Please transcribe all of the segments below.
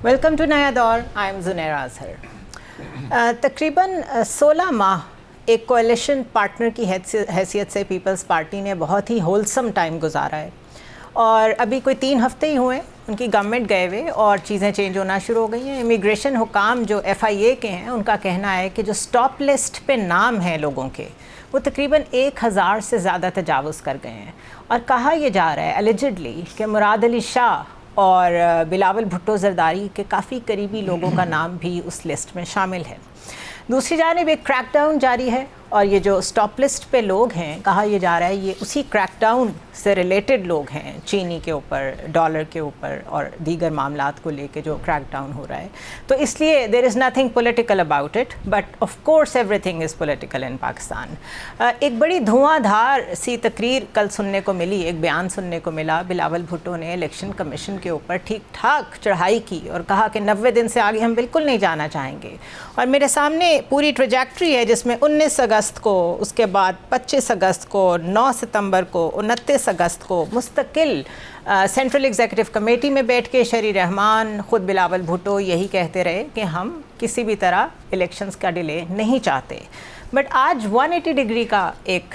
Welcome to Naya Daur. I am Junaira Azhar. तकरीबन 16 माह एक कोalition पार्टनर की हैसियत से पीपल्स पार्टी ने बहुत ही होलसम टाइम गुजारा है और अभी कोई 3 हफ्ते ही हुए उनकी गवर्नमेंट गए हुए और चीज़ें चेंज होना शुरू हो गई हैं। इमिग्रेशन हुकाम जो FIA के हैं उनका कहना है कि जो स्टॉप लिस्ट पे नाम हैं लोगों के वो तकरीबन 1000 से ज़्यादा तजावुज़ कर गए हैं और कहा यह जा रहा है एलिजिडली कि मुराद अली शाह और बिलावल भुट्टो जरदारी के काफ़ी करीबी लोगों का नाम भी उस लिस्ट में शामिल है। दूसरी जानिब एक क्रैकडाउन जारी है और ये जो स्टॉप लिस्ट पे लोग हैं कहा यह जा रहा है ये उसी क्रैकडाउन से रिलेटेड लोग हैं, चीनी के ऊपर, डॉलर के ऊपर और दीगर मामलात को लेके जो क्रैकडाउन हो रहा है। तो इसलिए there is nothing political about it but of course everything is political in Pakistan. एक बड़ी धुआंधार सी तकरीर कल सुनने को मिली, एक बयान सुनने को मिला। बिलावल भुट्टो ने इलेक्शन कमीशन के ऊपर ठीक ठाक चढ़ाई की और कहा कि 90 दिन से आगे हम बिल्कुल नहीं जाना चाहेंगे। और मेरे सामने पूरी ट्रैजेक्टरी है जिसमें 19 अगस्त को, उसके बाद 25 अगस्त को, 9 सितंबर को, 29 अगस्त को मुस्तकिल सेंट्रल एग्जीक्यूटिव कमेटी में बैठ के शरी रहमान, ख़ुद बिलावल भुट्टो यही कहते रहे कि हम किसी भी तरह इलेक्शंस का डिले नहीं चाहते। बट आज 180 डिग्री का एक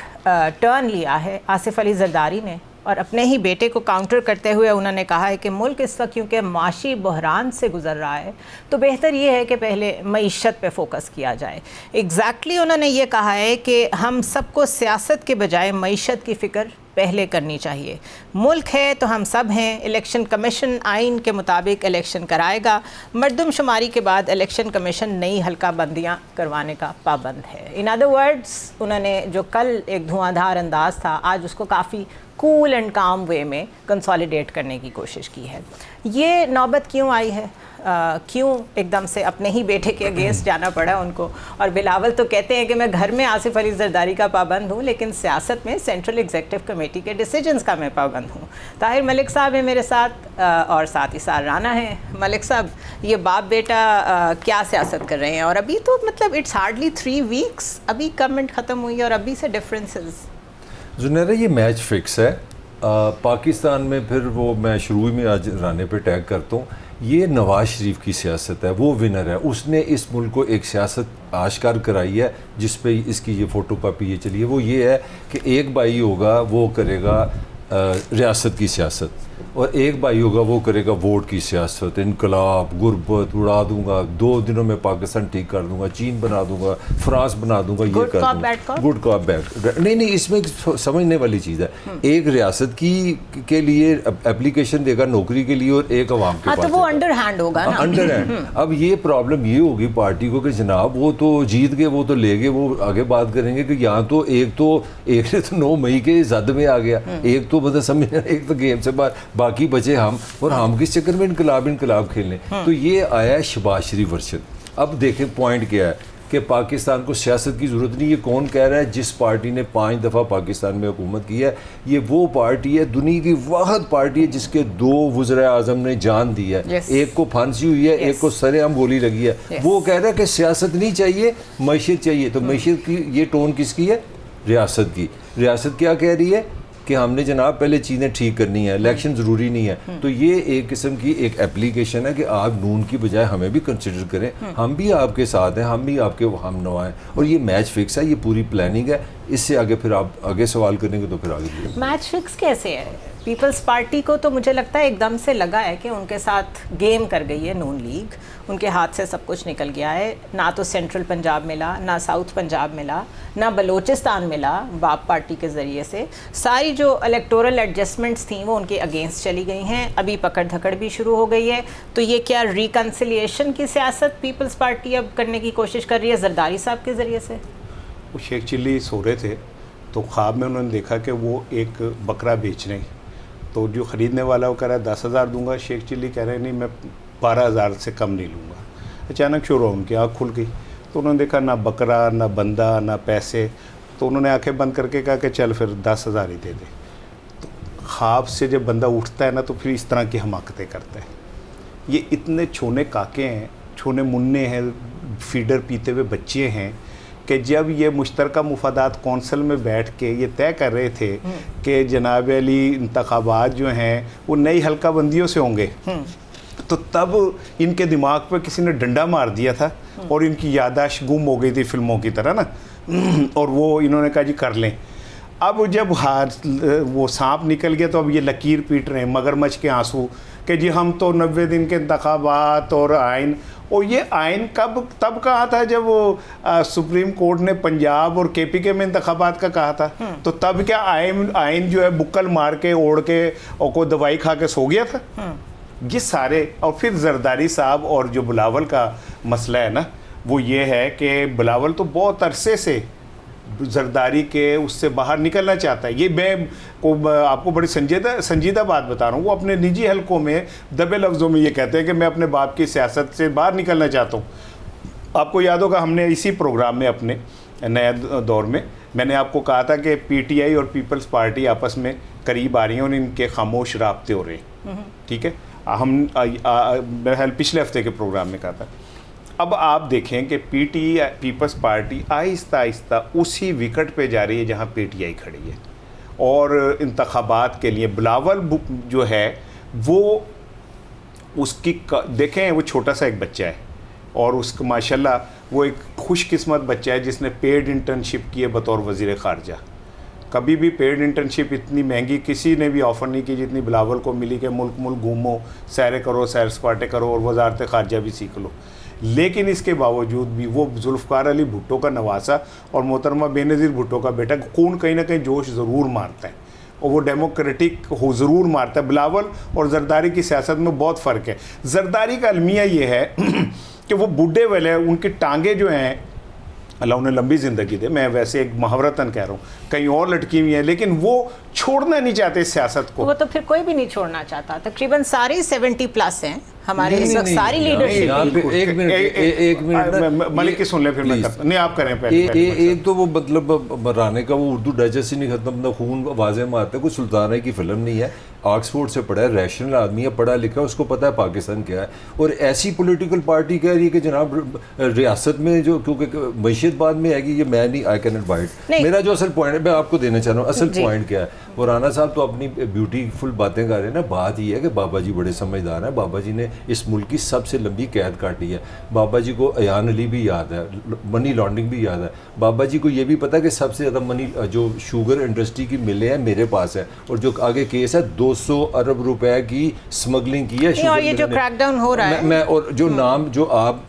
टर्न लिया है आसिफ अली जरदारी ने और अपने ही बेटे को काउंटर करते हुए उन्होंने कहा है कि मुल्क इस वक्त क्योंकि माशी बहरान से गुज़र रहा है तो बेहतर ये है कि पहले मईशत पे फोकस किया जाए। एग्जैक्टली उन्होंने ये कहा है कि हम सबको सियासत के बजाय मईशत की फ़िक्र पहले करनी चाहिए। मुल्क है तो हम सब हैं। इलेक्शन कमीशन आइन के मुताबिक इलेक्शन कराएगा। मरदमशुमारी के बाद इलेक्शन कमीशन नई हल्का बंदियाँ करवाने का पाबंद है। इन अदर वर्ड्स उन्होंने जो कल एक धुआंधार अंदाज़ था आज उसको काफ़ी कूल एंड काम वे में कंसोलिडेट करने की कोशिश की है। ये नौबत क्यों आई है? क्यों एकदम से अपने ही बेटे के अगेंस्ट जाना पड़ा उनको? और बिलावल तो कहते हैं कि मैं घर में आसिफ अली जरदारी का पाबंद हूँ लेकिन सियासत में सेंट्रल एग्जीक्यूटिव कमेटी के डिसीजंस का मैं पाबंद हूँ। ताहिर मलिक साहब है मेरे साथ और साथ ही साथ राना है। मलिक साहब, ये बाप बेटा क्या सियासत कर रहे हैं? और अभी तो मतलब इट्स हार्डली 3 वीक्स, अभी गवर्नमेंट ख़त्म हुई और अभी से डिफरेंसेस। जुनैरा, ये मैच फिक्स है पाकिस्तान में। फिर वो मैं शुरू में आज राने पे टैग करता हूँ, ये नवाज शरीफ की सियासत है, वो विनर है। उसने इस मुल्क को एक सियासत आश्कार कराई है जिस पे इसकी ये फ़ोटो कॉपी ये चली है। वो ये है कि एक भाई होगा वो करेगा रियासत की सियासत और एक भाई होगा वो करेगा वोट की सियासत। इनकलाब, गुर्बत उड़ा दूंगा, 2 दिनों में पाकिस्तान ठीक कर दूंगा, चीन बना दूंगा, फ्रांस बना दूंगा, ये कर दूंगा। Good cop bad. नहीं, इसमें समझने वाली चीज़ है। एक रियासत के लिए एप्लीकेशन देगा नौकरी के लिए और एक अवाम के पास तो वो अंडर हैंड होगा ना। Under hand. अब ये प्रॉब्लम ये होगी पार्टी को कि जनाब वो तो जीत गए, वो तो ले गए, वो आगे बात करेंगे कि यहाँ तो एक ने तो 9 मई के जद में आ गया, एक तो मतलब समझ, एक तो गेम से बाकी बचे हम, और हम किस चक्कर में इनकलाब खेलने। तो ये आया है शहबाज शरीफ वर्षद। अब देखें पॉइंट क्या है कि पाकिस्तान को सियासत की ज़रूरत नहीं। ये कौन कह रहा है? जिस पार्टी ने 5 दफ़ा पाकिस्तान में हुकूमत की है, ये वो पार्टी है, दुनिया की वाहिद पार्टी है जिसके 2 वज़ीर आज़म ने जान दी है। एक को फांसी हुई है, एक को सरेआम गोली लगी है। वो कह रहा है कि सियासत नहीं चाहिए, मईशत चाहिए। तो मईशत की ये टोन किसकी है? रियासत की। रियासत क्या कह रही है कि हमने जनाब पहले चीज़ें ठीक करनी है, इलेक्शन ज़रूरी नहीं है। तो ये एक किस्म की एक एप्लीकेशन है कि आप नून की बजाय हमें भी कंसिडर करें, हम भी आपके साथ हैं, हम भी आपके हम नवा हैं। और ये मैच फिक्स है, ये पूरी प्लानिंग है। इससे आगे फिर आप आगे सवाल करेंगे तो फिर आगे मैच फिक्स कैसे है? पीपल्स पार्टी को तो मुझे लगता है एकदम से लगा है कि उनके साथ गेम कर गई है नून लीग, उनके हाथ से सब कुछ निकल गया है। ना तो सेंट्रल पंजाब मिला, ना साउथ पंजाब मिला, ना बलोचिस्तान मिला बाप पार्टी के ज़रिए से। सारी जो इलेक्टोरल एडजस्टमेंट्स थी वो उनके अगेंस्ट चली गई हैं। अभी पकड़ धकड़ भी शुरू हो गई है। तो ये क्या रिकन्सिलिएशन की सियासत पीपल्स पार्टी अब करने की कोशिश कर रही है जरदारी साहब के ज़रिए से? वो शेख चिल्ली सो रहे थे तो ख्वाब में उन्होंने देखा कि वो एक बकरा बेच रहे हैं। तो जो ख़रीदने वाला वो कह रहा है 10,000 दूंगा, शेख चिल्ली कह रहे हैं नहीं मैं 12,000 से कम नहीं लूँगा। अचानक शुरू उनकी आँख खुल गई तो उन्होंने देखा ना बकरा, ना बंदा, ना पैसे। तो उन्होंने आंखें बंद करके कहा कि चल फिर 10,000 ही दे दे। तो ख्वाब से जब बंदा उठता है ना तो फिर इस तरह की हमाकतें करता है। ये इतने छोने काके हैं, छोने मुन्ने हैं, फीडर पीते हुए बच्चे हैं कि जब ये मुश्तरका मुफादात कौंसल में बैठ के ये तय कर रहे थे कि जनाब अली इंतखाबात जो हैं वो नई हल्का बंदियों से होंगे तो तब इनके दिमाग पर किसी ने डंडा मार दिया था और इनकी याददाश्त गुम हो गई थी फिल्मों की तरह ना, और वो इन्होंने कहा जी कर लें। अब जब वो सांप निकल गया तो अब ये लकीर पीट रहे हैं, मगरमच्छ के आंसू, कि जी हम तो 90 दिन के इंतखाबात और आइन, और ये आइन तब कहा था जब वो सुप्रीम कोर्ट ने पंजाब और KPK में इंतखाबात का कहा था, तो तब क्या आइन जो है बुक्कल मार के ओढ़ के और कोई दवाई खा के सो गया था? ये सारे, और फिर जरदारी साहब और जो बिलावल का मसला है ना, वो ये है कि बिलावल तो बहुत अरसे से जरदारी के उससे बाहर निकलना चाहता है। ये मैं आपको बड़ी संजीदा बात बता रहा हूँ। वो अपने निजी हलकों में दबे लफ्ज़ों में ये कहते हैं कि मैं अपने बाप की सियासत से बाहर निकलना चाहता हूँ। आपको याद होगा हमने इसी प्रोग्राम में अपने नए दौर में मैंने आपको कहा था कि PTI और पीपल्स पार्टी आपस में करीब आ रही हैं और इनके खामोश राब्ते हो रहे हैं, ठीक है। मेरे पिछले हफ्ते के प्रोग्राम में कहा था। अब आप देखें कि पीपल्स पार्टी आहिस्ता आहिस्ता उसी विकेट पे जा रही है जहां PTI खड़ी है, और इंतखाबात के लिए बिलावल जो है वो उसकी देखें, वो छोटा सा एक बच्चा है और उसको माशाल्लाह वो एक खुशकिस्मत बच्चा है जिसने पेड इंटर्नशिप की है बतौर वज़ीर ख़ारजा। कभी भी पेड इंटर्नशिप इतनी महंगी किसी ने भी ऑफ़र नहीं की जितनी बिलावल को मिली कि मुल्क मुल्क घूमो, सैर करो, सैर सपाटे करो और वजारत ख़ारजा भी सीख लो। लेकिन इसके बावजूद भी वो जुल्फ़कार अली भुट्टो का नवासा और मोहतरमा बेनज़ीर भुट्टो का बेटा खून कहीं ना कहीं जोश ज़रूर मारता है, और वो डेमोक्रेटिक हो ज़रूर मारता है। बिलावल और जरदारी की सियासत में बहुत फ़र्क है। जरदारी का अलमिया ये है कि वो बूढ़े वाले, उनकी टांगें जो हैं, अल्लाह उन्हें लंबी ज़िंदगी दे, मैं वैसे एक मुहावरतन कह रहा हूँ, कहीं और लटकी हुई है, लेकिन वो छोड़ना नहीं चाहते इस सियासत को। वो तो फिर कोई भी नहीं छोड़ना चाहता। तकरीबन सारे 70+ हैं हमारे इस वक्त, सारी लीडरशिप। एक मिनट मलिक की सुन ले, फिर मैं करता नहीं, आप करें पहले। एक तो वो मतलब मराने का वो उर्दू डाइजेस्ट ही नहीं खत्म, ना खून वाजे मारते। कोई सुल्ताना की फिल्म नहीं है, ऑक्सफोर्ड से पढ़ा है, रैशनल आदमी है, पढ़ा लिखा है, उसको पता है पाकिस्तान क्या है। और ऐसी पॉलिटिकल पार्टी कह रही है कि जनाब रियासत में जो, क्योंकि मैशियत बाद में आएगी, ये मैं नहीं, आई कैन नॉट बाइट। मेरा जो असल पॉइंट है मैं आपको देना चाह रहा हूँ, असल पॉइंट क्या है। वो राना साहब तो अपनी ब्यूटीफुल बातें कर रहे हैं ना, बात ये है कि बाबा जी बड़े समझदार हैं। बाबा जी ने इस मुल्क की सबसे लंबी कैद काटी है। बाबा जी को अयान अली भी याद है, मनी लॉन्ड्रिंग भी याद है। बाबा जी को ये भी पता है कि सबसे ज़्यादा मनी जो शुगर इंडस्ट्री की मिलें हैं मेरे पास है, और जो आगे केस है 200 अरब रुपए की स्मगलिंग की है। और ये जो क्रैकडाउन हो रहा है, मैं और जो नाम जो आप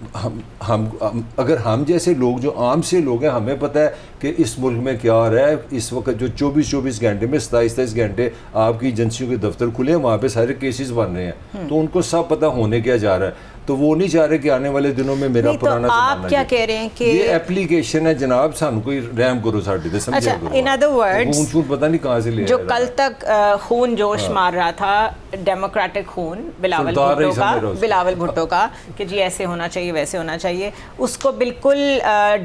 हम अगर हम जैसे लोग जो आम से लोग हैं, हमें पता है कि इस मुल्क में क्या हो रहा है। इस वक्त जो 24 घंटे में 27 घंटे आपकी एजेंसियों के दफ्तर खुले हैं, वहाँ पे सारे केसेस बन रहे हैं, तो उनको सब पता होने क्या जा रहा है। तो वो नहीं चाह रहे कि आने वाले दिनों में मेरा पुराना तो आप क्या कह रहे हैं कि ये एप्लीकेशन है जनाब, सानू कोई रहम करो साडे ते, समझिया करो। इन अदर वर्ड्स, खून पता नहीं कहाँ से ले जो कल तक खून जोश मार रहा था, डेमोक्रेटिक खून बिलावल भुट्टो का कि जी ऐसे होना चाहिए, वैसे होना चाहिए, उसको बिल्कुल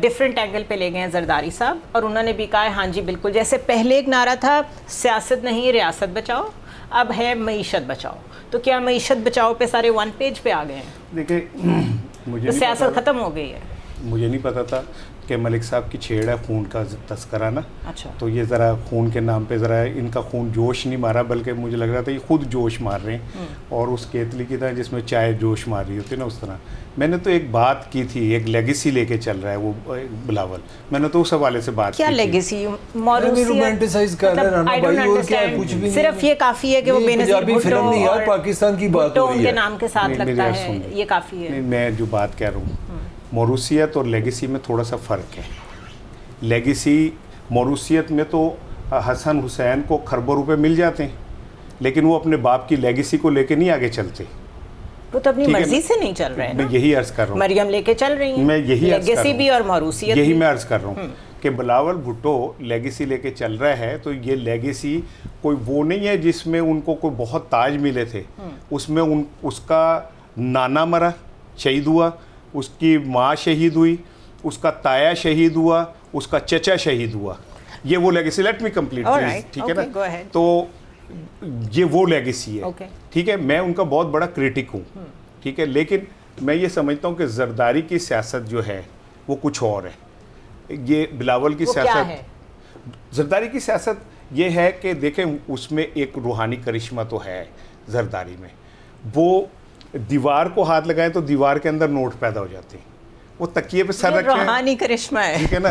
डिफरेंट एंगल पे ले गए हैं जरदारी साहब। और उन्होंने भी कहा हाँ जी बिल्कुल, जैसे पहले एक नारा था सियासत नहीं रियासत बचाओ, अब है मईशत बचाओ। तो क्या मईशत बचाओ पे सारे 1 पेज पे आ गए हैं? देखिए, मुझे तो सियासत ख़त्म हो गई है। मुझे नहीं पता था कि मलिक साहब की छेड़ है खून का तस्करा ना। अच्छा। तो ये ज़रा खून के नाम पे ज़रा इनका खून जोश नहीं मारा, बल्कि मुझे लग रहा था ये खुद जोश मार रहे हैं, और उस केतली की तरह जिसमें चाय जोश मार रही होती है ना, उस तरह। मैंने तो एक बात की थी, एक लेगेसी लेके चल रहा है वो बिलावल, मैंने तो उस हवाले से बात क्या की लेगेसी? रोमांटिसाइज कर रहे हैं भाई, और क्या है? कुछ भी नहीं, सिर्फ ये काफ़ी है कि वो बेनज़ीर भुट्टो नहीं यार, पाकिस्तान की बात हो रही है, उनके नाम के साथ लगता है, ये काफ़ी है। मैं जो बात कह रहा हूँ, मौरूसियत और लेगेसी में थोड़ा सा फ़र्क है। लेगेसी, मौरूसियत में तो हसन हुसैन को खरबों रुपए मिल जाते हैं, लेकिन वो अपने बाप की लेगेसी को लेके नहीं आगे चलते। वो तो अपनी मर्जी से नहीं चल रहे हैं। मैं यही अर्ज कर रहा हूँ, मरियम लेके चल रही हैं, मैं यही लेगेसी भी और मौरूसियत, यही मैं अर्ज कर रहा हूँ कि बिलावल भुट्टो लेगेसी लेके चल रहा है। तो ये लेगेसी कोई वो नहीं है जिसमें उनको कोई बहुत ताज मिले थे, उसमें उसका नाना मरा, शहीद हुआ, उसकी माँ शहीद हुई, उसका ताया शहीद हुआ, उसका चचा शहीद हुआ। ये वो legacy, let me complete please, ठीक है ना। तो ये वो लेगेसी है, ठीक है। मैं उनका बहुत बड़ा क्रिटिक हूँ, ठीक है, लेकिन मैं ये समझता हूँ कि जरदारी की सियासत जो है वो कुछ और है। ये बिलावल की सियासत, जरदारी की सियासत ये है कि देखें उसमें एक रूहानी करिश्मा तो है जरदारी में। वो दीवार को हाथ लगाएं तो दीवार के अंदर नोट पैदा हो जाते हैं। वो तकिए पे सर रखें, रूहानी करिश्मा है, ठीक है ना,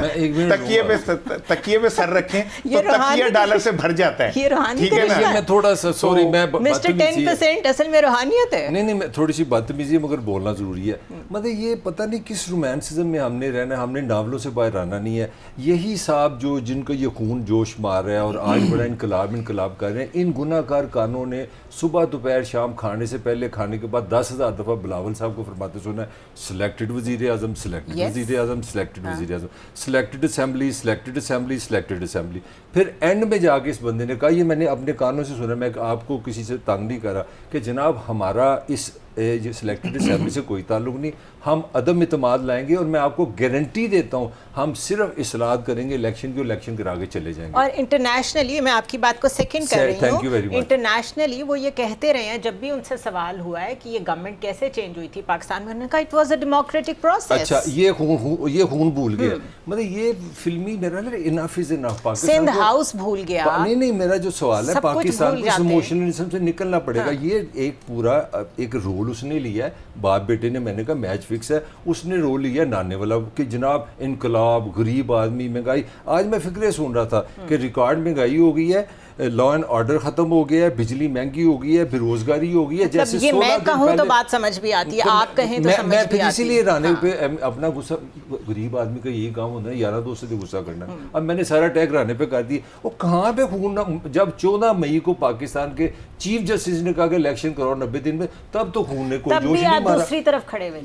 तकिए पे सर रखें तो तकिया डॉलर से भर जाता है, ये रूहानी ठीक है ना। मैं थोड़ा सा सॉरी, मैं मिस्टर 10% असल में रूहानियत है। नहीं मैं थोड़ी सी बदतमीजी है मगर बोलना ज़रूरी है। मतलब ये पता नहीं किस रोमांसिज्म में हमने रहना है, हमने नावलों से बाहर आना नहीं है। यही साहब जो जिनको ये खून जोश मार रहा है और आज बड़ा इनकलाब कर रहे हैं, इन गुनाहगार कानों ने सुबह दोपहर शाम खाने से पहले खाने के बाद 10,000 दफ़ा बिलावल साहब को फरमाते सुना है, सिलेक्टेड वज़ीर आज़म, सिलेक्टेड वज़ीर आज़म, सिलेक्टेड वज़ीर आज़म, selected assembly, selected assembly, selected assembly. फिर एंड में जाके इस बंदे ने कहा, ये मैंने अपने कानों से सुना, मैं आपको किसी से तंग नहीं करा, कि जनाब हमारा इस सिलेक्टेड असेंबली से कोई ताल्लुक नहीं, हम अदम इतमाद लाएंगे और मैं आपको गारंटी देता हूँ हम सिर्फ इस्लाहत करेंगे, इलेक्शन करा के चले जाएंगे। और इंटरनेशनली मैं आपकी बात को सेकंड कर रही Thank you very हूँ, much. इंटरनेशनली वो ये कहते रहे हैं, जब भी उनसे सवाल हुआ है कि ये गवर्नमेंट कैसे चेंज हुई थी पाकिस्तान में, उन्होंने कहा it was a democratic process. अच्छा, ये खून भूल गया, मतलब ये फिल्मी मेरा ना enough is enough. Pakistan Sindh house भूल गया। नहीं मेरा जो सवाल है, सब कुछ पाकिस्तान भूल को इस जाते हैं। इमोशनलिज्म से निकलना पड़ेगा। ये एक पूरा एक रोल उसने लिया है, बाप बेटे ने, मैंने कहा मैच फिक्स है, उसने रोल लिया नाने वाला कि जनाब इनकलाब, गरीब आदमी, महंगाई। आज मैं फिक्रे सुन रहा था कि रिकॉर्ड महंगाई हो गई है, लॉ एंड ऑर्डर खत्म हो गया है, बिजली महंगी हो गई है, बेरोजगारी हो गई है। मतलब ये मैं कहूँ तो बात समझ भी आती है, आप कहें तो समझ भी आती है। इसीलिए राने पे अपना गुस्सा, गरीब आदमी का यही काम होता है, यारा दोस्त से गुस्सा करना। अब मैंने सारा टैग राने पे कर दिया। वो कहाँ पे खून, जब 14 मई को पाकिस्तान के चीफ जस्टिस ने कहा कि इलेक्शन करो 90 दिन में, तब तो खून ने कोई जोश नहीं मारा। दूसरी तरफ खड़े हुए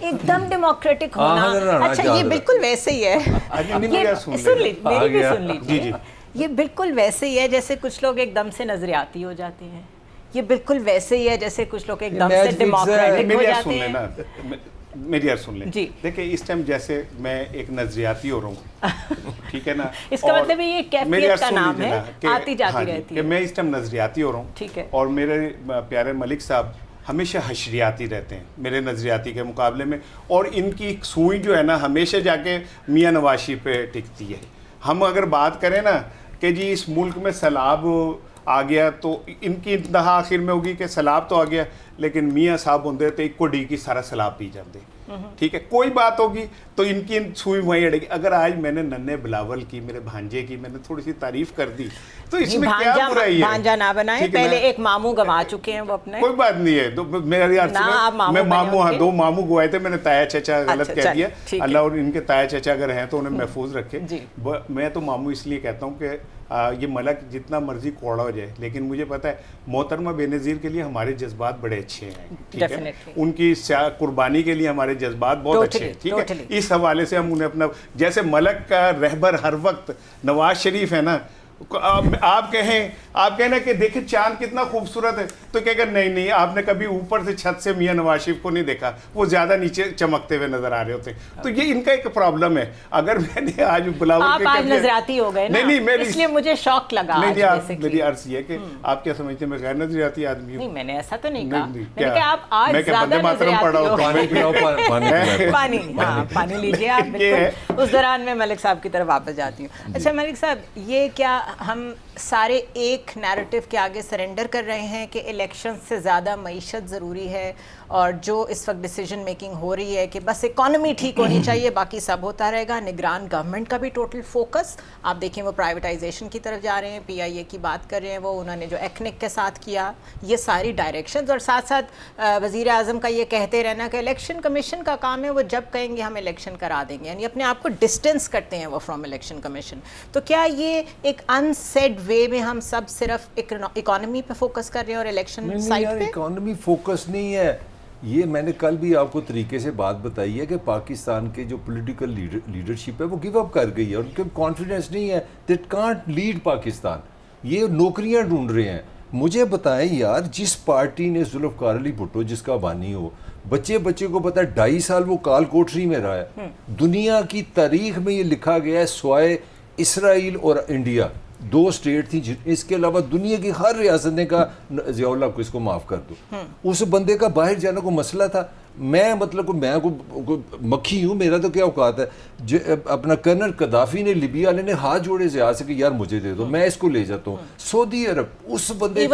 एकदम डेमोक्रेटिक होना। अच्छा, ये बिल्कुल वैसे ही है, सुन लीजिए, ये बिल्कुल वैसे ही है जैसे कुछ लोग एकदम से नजरियाती हो जाते हैं। ये बिल्कुल वैसे ही है जैसे कुछ लोग एकदम से डेमोक्रेटिक हो जाते हैं। मेरी यार सुन लें, देखिए इस टाइम जैसे मैं एक नजरियाती हो रहा हूँ, ठीक है ना, इसका मतलब ये कैफियत का नाम है, आती जाती रहती है। मैं इस टाइम नजरियाती हो रहा हूँ, ठीक है, और मेरे प्यारे मलिक साहब हमेशा हशरियाती रहते हैं मेरे नजरियाती के मुकाबले में, और इनकी सुई जो है ना हमेशा जाके मियाँ नवाशी पे टिकती है। हम अगर बात करें ना कि जी इस मुल्क में सैलाब आ गया, तो इनकी इंतहा आखिर में होगी कि सैलाब तो आ गया, लेकिन मियाँ साहब होंगे तो एक कोडी की सारा सैलाब पी जाते, ठीक है, कोई बात होगी तो इनकी सुई वहीं अड़ेगी। अगर आज मैंने नन्हे बिलावल की, मेरे भांजे की मैंने थोड़ी सी तारीफ कर दी, तो इसमें क्या बुराई है? भांजा ना बनाए, पहले एक मामू गवा चुके हैं वो अपने, कोई बात नहीं है। तो मेरे यार मैं मामू, हाँ 2 मामू गवाए थे, मैंने ताया चचा गलत कह दिया, अल्लाह और इनके ताया चचा अगर हैं तो उन्हें महफूज रखे। मैं तो मामू इसलिए कहता हूँ कि ये मलक जितना मर्जी कौड़ा हो जाए, लेकिन मुझे पता है मोहतरमा बेनज़ीर के लिए हमारे जज्बात बड़े अच्छे हैं, ठीक है, उनकी कुर्बानी के लिए हमारे जज्बात बहुत अच्छे हैं, ठीक है। इस हवाले से हम उन्हें अपना, जैसे मलक का रहबर हर वक्त नवाज शरीफ है ना, आप कहें ना कि देखे चांद कितना खूबसूरत है, तो कहेगा नहीं नहीं, आपने कभी ऊपर से छत से मियां नवाज शरीफ को नहीं देखा, वो ज्यादा नीचे चमकते हुए नजर आ रहे होते। तो ये इनका एक प्रॉब्लम है। अगर मैंने आज बुलावा के आज नजरियाती हो गए ना, नहीं इसलिए मुझे शौक लगा। मेरी अर्ज ये कि आप क्या समझते हैं मैं गैर नजरियाती आदमी हूँ? मैंने ऐसा तो नहीं कहा, मैंने कहा आप आज ज्यादा पानी लीजिए आप। उस दौरान मैं मलिक साहब की तरफ वापस जाती हूँ। अच्छा मलिक साहब, ये क्या हम सारे एक नैरेटिव के आगे सरेंडर कर रहे हैं कि इलेक्शन से ज़्यादा मईशत ज़रूरी है, और जो इस वक्त डिसीजन मेकिंग हो रही है कि बस इकॉनमी ठीक होनी चाहिए, बाकी सब होता रहेगा। निगरान गवर्नमेंट का भी टोटल फोकस आप देखें वो प्राइवेटाइजेशन की तरफ जा रहे हैं, PIA की बात कर रहे हैं, वो उन्होंने जो एक्निक के साथ किया, ये सारी डायरेक्शंस, और साथ साथ वज़ीर आज़म का ये कहते रहना कि इलेक्शन कमीशन का काम है, वो जब कहेंगे हम इलेक्शन करा देंगे, यानी अपने आप को डिस्टेंस करते हैं वो फ्रॉम इलेक्शन कमीशन। तो क्या ये एक अनसेड वे में हम सब सिर्फ इकोनॉमी पे फोकस कर रहे हैं और इलेक्शन साइड पे? इकोनॉमी फोकस नहीं है, ये मैंने कल भी आपको तरीके से बात बताई है कि पाकिस्तान के जो पॉलिटिकल लीडरशिप है वो गिव अप कर गई है, उनके कॉन्फिडेंस नहीं है, दैट कांट लीड पाकिस्तान। ये नौकरियां ढूंढ रहे हैं। मुझे बताएं यार, जिस पार्टी ने जुल्फ़िकार अली भुट्टो जिसका बानी हो, बच्चे को पता है 2.5 साल वो काल कोठरी में रहा है। दुनिया की तारीख में ये लिखा गया है, स्वाय इसराइल और इंडिया 2 स्टेट थी, इसके अलावा दुनिया की हर रियासत ने कहा ज़ियाउल्लाह को इसको माफ़ कर दो। उस बंदे का बाहर जाने को मसला था, मैं मतलब मैं को मक्खी हूँ, मेरा तो क्या औकात है। अपना कर्नल कदाफी ने, लिबिया वाले ने हाथ जोड़े से आज से कि यार मुझे दे दो, मैं इसको ले जाता हूँ। सऊदी अरब, उस बंदे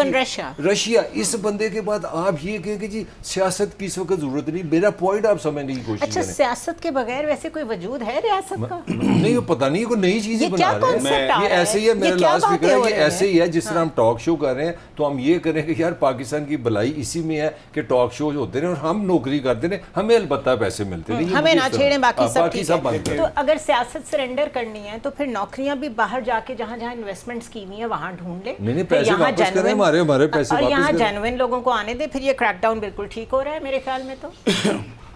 रशिया, इस बंदे के बाद आप ये कहें कि जी सियासत की इस वक्त जरूरत नहीं। मेरा पॉइंट आप समझने की कोशिश करें। सियासत के बगैर वैसे कोई वजूद है रियासत का? नहीं, पता नहीं, कोई नई चीज बना रहे हैं। ये ऐसे ही है, मेरा लास्ट फिक्र है, ये ऐसे ही है जिस तरह हम टॉक शो कर रहे हैं तो हम ये करें कि यार पाकिस्तान की भलाई इसी में है कि टॉक शो होते हैं और हम नौकरी करते हैं, हमें अलबत्ता पैसे मिलते हैं, हमें ना छेड़ें, बाकी सब बंद करें। तो अगर सियासत सरेंडर करनी है तो फिर नौकरियां भी बाहर जाके जहां जहां इन्वेस्टमेंट्स की हुई है वहां ढूंढ ले। नहीं, पैसे वापस करें, हमारे पैसे वापस करें, यहाँ जेन्युइन लोगों को आने दे, फिर ये क्रैकडाउन बिल्कुल ठीक हो रहा है मेरे ख्याल में। तो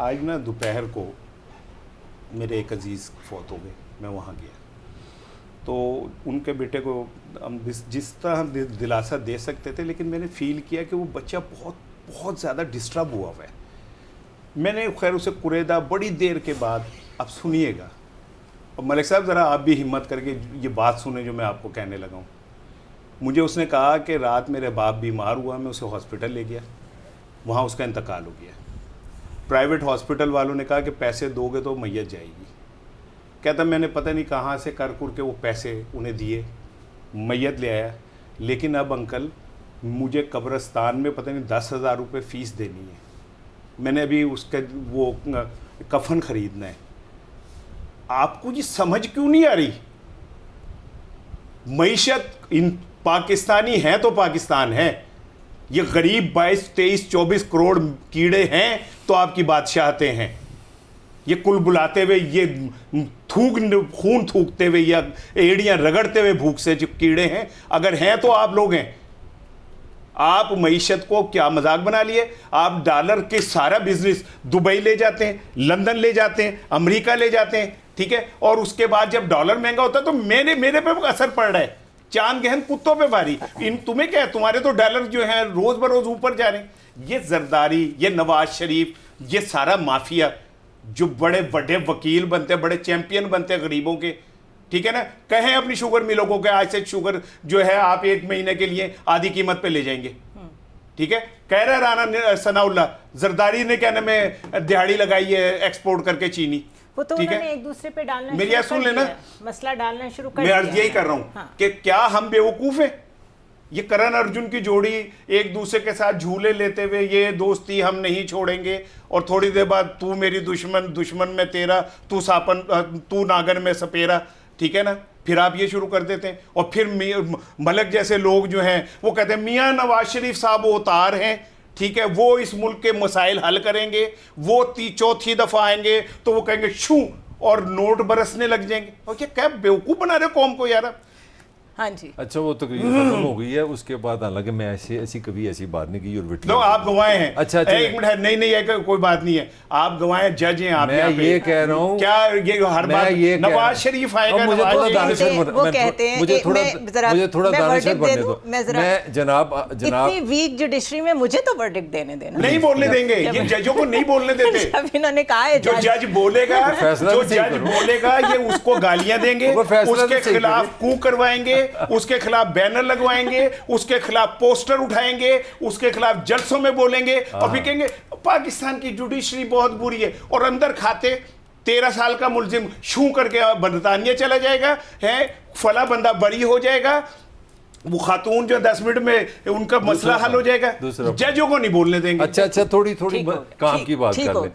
आज ना दोपहर को मेरे एक अजीज़ फौत हो गए, मैं वहाँ गया तो उनके बेटे को हम जिस तरह हम दिलासा दे सकते थे, लेकिन मैंने फील किया कि वो बच्चा बहुत बहुत ज़्यादा डिस्टर्ब हुआ हुआ है। मैंने खैर उसे कुरेदा बड़ी देर के बाद, अब सुनिएगा और मलिक साहब ज़रा आप भी हिम्मत करके ये बात सुने जो मैं आपको कहने लगा हूँ। मुझे उसने कहा कि रात मेरे बाप बीमार हुआ, मैं उसे हॉस्पिटल ले गया, वहाँ उसका इंतकाल हो गया। प्राइवेट हॉस्पिटल वालों ने कहा कि पैसे दोगे तो मैयत जाएगी। कहता मैंने पता नहीं कहाँ से कर के वो पैसे उन्हें दिए, मैयत ले आया। लेकिन अब अंकल मुझे कब्रिस्तान में पता नहीं 10,000 रुपये फ़ीस देनी है, मैंने अभी उसका वो कफन ख़रीदना है। आपको ये समझ क्यों नहीं आ रही? मईशत इन पाकिस्तानी है तो पाकिस्तान है, ये गरीब 22, 23, 24 करोड़ कीड़े हैं तो आपकी बादशाहते हैं। ये कुल बुलाते हुए, ये खून थूकते हुए या एड़ियां रगड़ते हुए भूख से जो कीड़े हैं, अगर हैं तो आप लोग हैं। आप मईशत को क्या मजाक बना लिए? आप डॉलर के सारा बिजनेस दुबई ले जाते हैं, लंदन ले जाते हैं, अमेरिका ले जाते हैं, ठीक है। और उसके बाद जब डॉलर महंगा होता है तो मेरे पे असर पड़ रहा है। चांद गहन कुत्तों पे भारी। इन तुम्हें क्या है, तुम्हारे तो डॉलर जो है रोज बरोज ऊपर जा रहे हैं। ये जरदारी, ये नवाज शरीफ, ये सारा माफिया जो बड़े बड़े वकील बनते, बड़े चैंपियन बनते गरीबों के, ठीक है ना। कहें अपनी शुगर मिलों को कि आज से शुगर जो है आप 1 महीने के लिए आधी कीमत पे ले जाएंगे, ठीक है। कह रहा राना सनाउल्लाह, जरदारी ने क्या नाम है दिहाड़ी लगाई है एक्सपोर्ट करके चीनी, वो तो उन्होंने एक दूसरे पे डालना, मेरी सुन लेना, मसला डालना शुरू कर दिया। मैं अर्ज यही कर रहा हूं कि क्या हम बेवकूफ हैं? ये करण अर्जुन की जोड़ी एक दूसरे के साथ झूले लेते हुए, ये दोस्ती हम नहीं छोड़ेंगे, और थोड़ी देर बाद तू मेरी दुश्मन, दुश्मन में तेरा, तू नागन में सपेरा, ठीक है ना। फिर आप ये शुरू कर देते हैं। और फिर मलक जैसे लोग जो हैं वो कहते हैं मियाँ नवाज शरीफ साहब उतार हैं, ठीक है, वो इस मुल्क के मसाइल हल करेंगे, वो चौथी दफा आएंगे तो वो कहेंगे शू और नोट बरसने लग जाएंगे। और क्या क्या बेवकूफ़ बना रहे हो कौम को यार। हाँ जी, अच्छा वो तो खत्म हो गई है। उसके बाद हालांकि मैं ऐसी कभी ऐसी बात नहीं की। और लो आप गवाए हैं। अच्छा एक मिनट, नहीं कोई बात नहीं है, आप गवाए, जज हैं आप। मैं ये कह रहा हूँ, क्या ये हर बात नवाज शरीफ आएगा? मुझे थोड़ा दानिशर बनने दो। मैं जनाब इतनी वीक जुडिशरी में मुझे तो वर्डिक्ट देने देना, नहीं बोलने देंगे, ये जजों को नहीं बोलने देते। जब इन्होंने कहा है जो जज बोलेगा, ये उसको गालियां देंगे, उसके खिलाफ कू करवाएंगे, उसके खिलाफ बैनर लगवाएंगे, उसके खिलाफ पोस्टर उठाएंगे, उसके खिलाफ जलसों में बोलेंगे और फिर कहेंगे पाकिस्तान की जुडिशरी बहुत बुरी है। और अंदर खाते 13 साल का मुलजिम शू करके बरतानिया चला जाएगा, है फला बंदा बरी हो जाएगा, वो खातून जो 10 मिनट में उनका मसला हल हो जाएगा, जजों को नहीं बोलने देंगे। अच्छा थोड़ी काम की बात कर ले।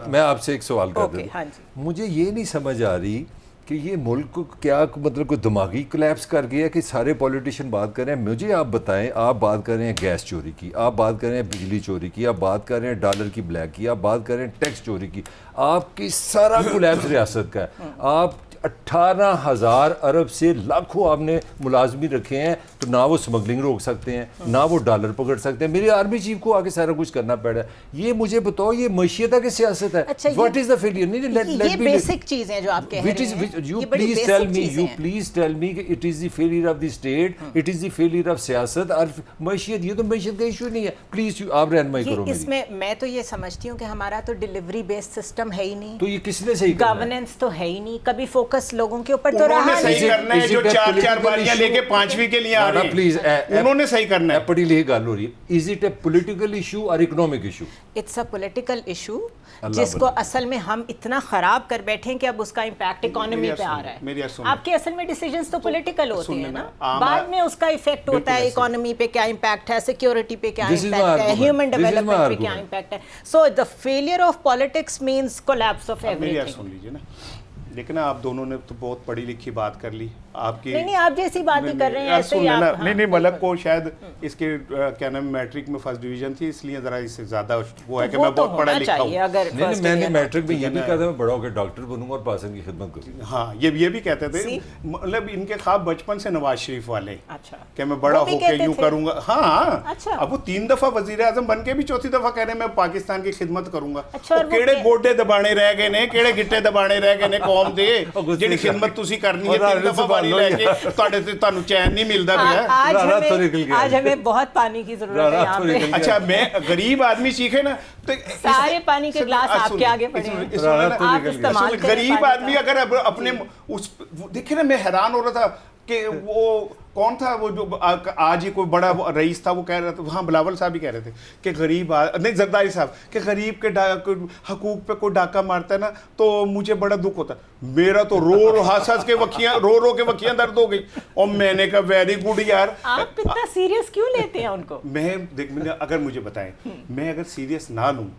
मैं आपसे एक सवाल कर दूं, मुझे ये नहीं समझ आ रही कि ये मुल्क क्या मतलब कोई दिमागी कोलैप्स कर गया कि सारे पॉलिटिशियन बात कर रहे हैं। मुझे आप बताएं, आप बात कर रहे हैं गैस चोरी की, आप बात कर रहे हैं बिजली चोरी की, आप बात कर रहे हैं डॉलर की ब्लैक की, आप बात कर रहे हैं टैक्स चोरी की, आपकी सारा कोलैप्स रियासत का है। आप 18,000 अरब से लाखों आपने मुलाजमी रखे हैं, तो ना वो स्मगलिंग रोक सकते हैं, ना वो डॉलर पकड़ सकते हैं। मेरे आर्मी चीफ को आके सारा कुछ करना पड़ रहा है। ये मुझे बताओ, ये मशीयता की सियासत है। What is the failure? ये बेसिक चीज है जो आप कह रहे हैं। यू प्लीज टेल मी कि it is the failure of the state, it is the failure of सियासत और मशीयत। ये तो मशीयत का इशू नहीं है। प्लीज आप रहनुमाई करो। इसमें मैं तो ये समझती हूँ कि हमारा तो डिलीवरी बेस्ड सिस्टम है ही नहीं, तो ये किसने सही गवर्नेंस तो है ही नहीं। कभी फोकस लोगों के ऊपर तो रहा उन्होंने सही नहीं। करना है, जो 4-4 बारियां लेके 5वीं के लिए आ रहे हैं, प्लीज उन्होंने सही करना है। पढ़ी लिखी गल हो रही है, is it a political issue और economic issue? It's a political issue अल्लाह जिसको बना। असल में हम इतना खराब कर बैठे हैं कि अब उसका इम्पैक्ट इकोनॉमी पे आ रहा मेरी है। यार सुनो। आपके असल में डिसीजंस तो पॉलिटिकल होते हैं ना, आम बाद में उसका इफेक्ट होता है, इकोनॉमी पे क्या इम्पैक्ट है, सिक्योरिटी पे क्या This is my इम्पैक्ट है, argument. Human This is my development पे क्या argument. इम्पैक्ट है। So the failure of politics means collapse of मेरी यार एवरीथिंग। सुन लीजिए ना, लेकिन आप दोनों ने तो बहुत पढ़ी लिखी बात कर ली। आपकी नहीं, आप जैसी बात ही कर रहे हैं यार ऐसे सुन ही लेना। आप। नहीं मलक को शायद इसके क्या नाम मैट्रिक में फर्स्ट डिवीजन थी, इसलिए जरा इससे ज्यादा वो है कि मैं बहुत पढ़ा लिखा हूँ। नहीं, मैंने मैट्रिक में ये भी कहा था मैं बड़ा होकर डॉक्टर बनूंगा और पासन की खिदमत करूंगा। हाँ, ये भी कहते थे, मतलब इनके ख्वाब बचपन से नवाज शरीफ वाले, अच्छा, कि मैं बड़ा होकर यूं करूंगा। हाँ, अच्छा। अब वो 3 दफा वजीर आजम बन के भी चौथी दफा कह रहे हैं मैं पाकिस्तान की खिदमत करूंगा। अच्छा, और वो केड़े गोडे दबाने रह गए ने, केड़े गिट्टे दबाने रह गए ने कौम दे, जिहड़ी खिदमत तुसी करनी है 3 दफा वाली रह के ਤੁਹਾਡੇ ਤੇ ਤੁਹਾਨੂੰ ਚੈਨ नहीं मिलता पिया। आज हमें बहुत पानी की जरूरत है यहाँ पे। अच्छा, मैं गरीब आदमी सीखे ना तो सारे पानी के ग्लास आपके आगे पड़े हैं, आप इस्तेमाल करें। गरीब आदमी अगर अपने उस देखिए ना, मैं हैरान हो रहा था कि वो कौन था वो जो आज ही कोई बड़ा रईस था, वो कह रहा था, हाँ बिलावल साहब ही कह रहे थे कि गरीब नहीं जरदारी साहब कि गरीब के हकूक पे कोई डाका मारता है ना तो मुझे बड़ा दुख होता है। मेरा तो रो हंस के वकियां रो के वकियां दर्द हो गई। और मैंने कहा वेरी गुड यार, आप इतना सीरियस क्यों लेते हैं उनको? मैं अगर मुझे बताएं, मैं अगर सीरियस ना लूं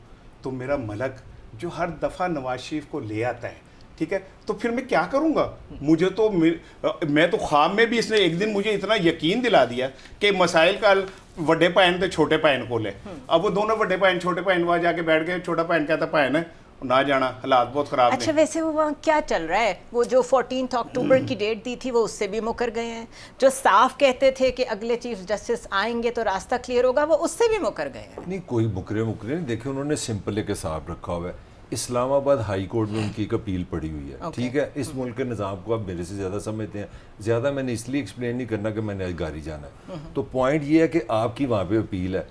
तो मेरा मलक जो हर दफा नवाज शरीफ को ले आता है, ठीक है, तो फिर मैं क्या करूंगा? मुझे तो मैं तो ख्वाब में भी इसने एक दिन मुझे इतना यकीन दिला दिया कि मसाइल का वड्डे भैन तो छोटे भैन को ले। अब वो दोनों वड्डे भैन छोटे भैन वहां जाके बैठ गए, छोटा भैन कहता भैन है ना जाना, हालात बहुत खराब। अच्छा, वैसे वो वहाँ क्या चल रहा है? वो जो 14 अक्टूबर की डेट दी थी वो उससे भी मुकर गए हैं। जो साफ कहते थे कि अगले चीफ जस्टिस आएंगे तो रास्ता क्लियर होगा, वो उससे भी मुकर गए हैं। नहीं, कोई मुकरे नहीं। देखिए, उन्होंने सिंपल एक हिसाब रखा हुआ है। इस्लामाबाद हाई कोर्ट में उनकी एक अपील पड़ी हुई है, ठीक है। इस मुल्क के निज़ाम को आप मेरे से ज़्यादा समझते हैं। ज़्यादा मैंने इसलिए एक्सप्लेन नहीं करना कि मैंने आज गाड़ी जाना है। तो पॉइंट ये है कि आपकी वहाँ पे अपील है।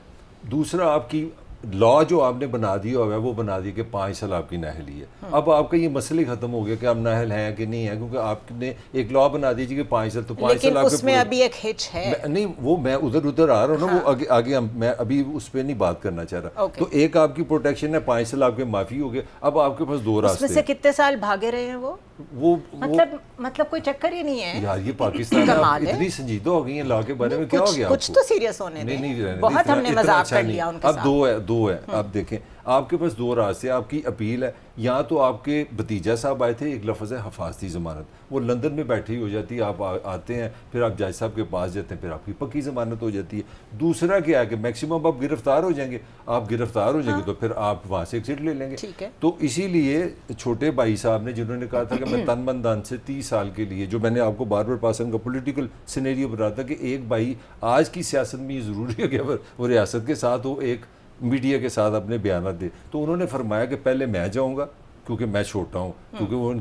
दूसरा, आपकी लॉ जो आपने बना दिया हुआ है वो बना दिया कि 5 साल आपकी नाहली है। अब आपका ये मसले खत्म हो गया कि आप नाहल हैं कि नहीं है, क्योंकि आपने एक लॉ बना दी कि 5 साल, तो 5 साल आपके उसमें अभी एक हिच है। नहीं, वो मैं उधर आ रहा हूँ ना, वो आगे मैं अभी उस पर नहीं बात करना चाह रहा। तो एक आपकी प्रोटेक्शन है, 5 साल आपके माफी हो गए। अब आपके पास 2 रास्ते। उसमें से कितने साल भागे रहे हैं वो मतलब कोई चक्कर ही नहीं है यार। ये पाकिस्तान इतनी संजीदा हो गई है लॉ के बारे में, क्या हो गया? कुछ तो सीरियस होने दें। नहीं, बहुत हमने मजाक कर लिया उनके साथ। अब दो है। अब देखें, आपके पास 2 रास्ते। आपकी अपील है, या तो आपके भतीजा साहब आए थे, एक लफ्ज़ है हिफाजती ज़मानत, वो लंदन में बैठी हो जाती है, आप आते हैं, फिर आप जज साहब के पास जाते हैं, फिर आपकी पक्की ज़मानत हो जाती है। दूसरा क्या है कि मैक्सिमम आप गिरफ्तार हो जाएंगे। आप गिरफ्तार हो जाएंगे तो फिर आप वहाँ से एग्जिट ले लेंगे। तो इसीलिए छोटे भाई साहब ने, जिन्होंने कहा था कि मैं तन मन धन से 30 साल के लिए, जो मैंने आपको बार बार पासन का पॉलिटिकल सिनेरियो बता था कि एक भाई आज की सियासत में ये ज़रूरी है कि वो रियासत के साथ हो, एक मीडिया के साथ अपने बयान दे। तो उन्होंने फरमाया कि पहले मैं जाऊंगा क्योंकि मैं छोटा हूँ, क्योंकि वो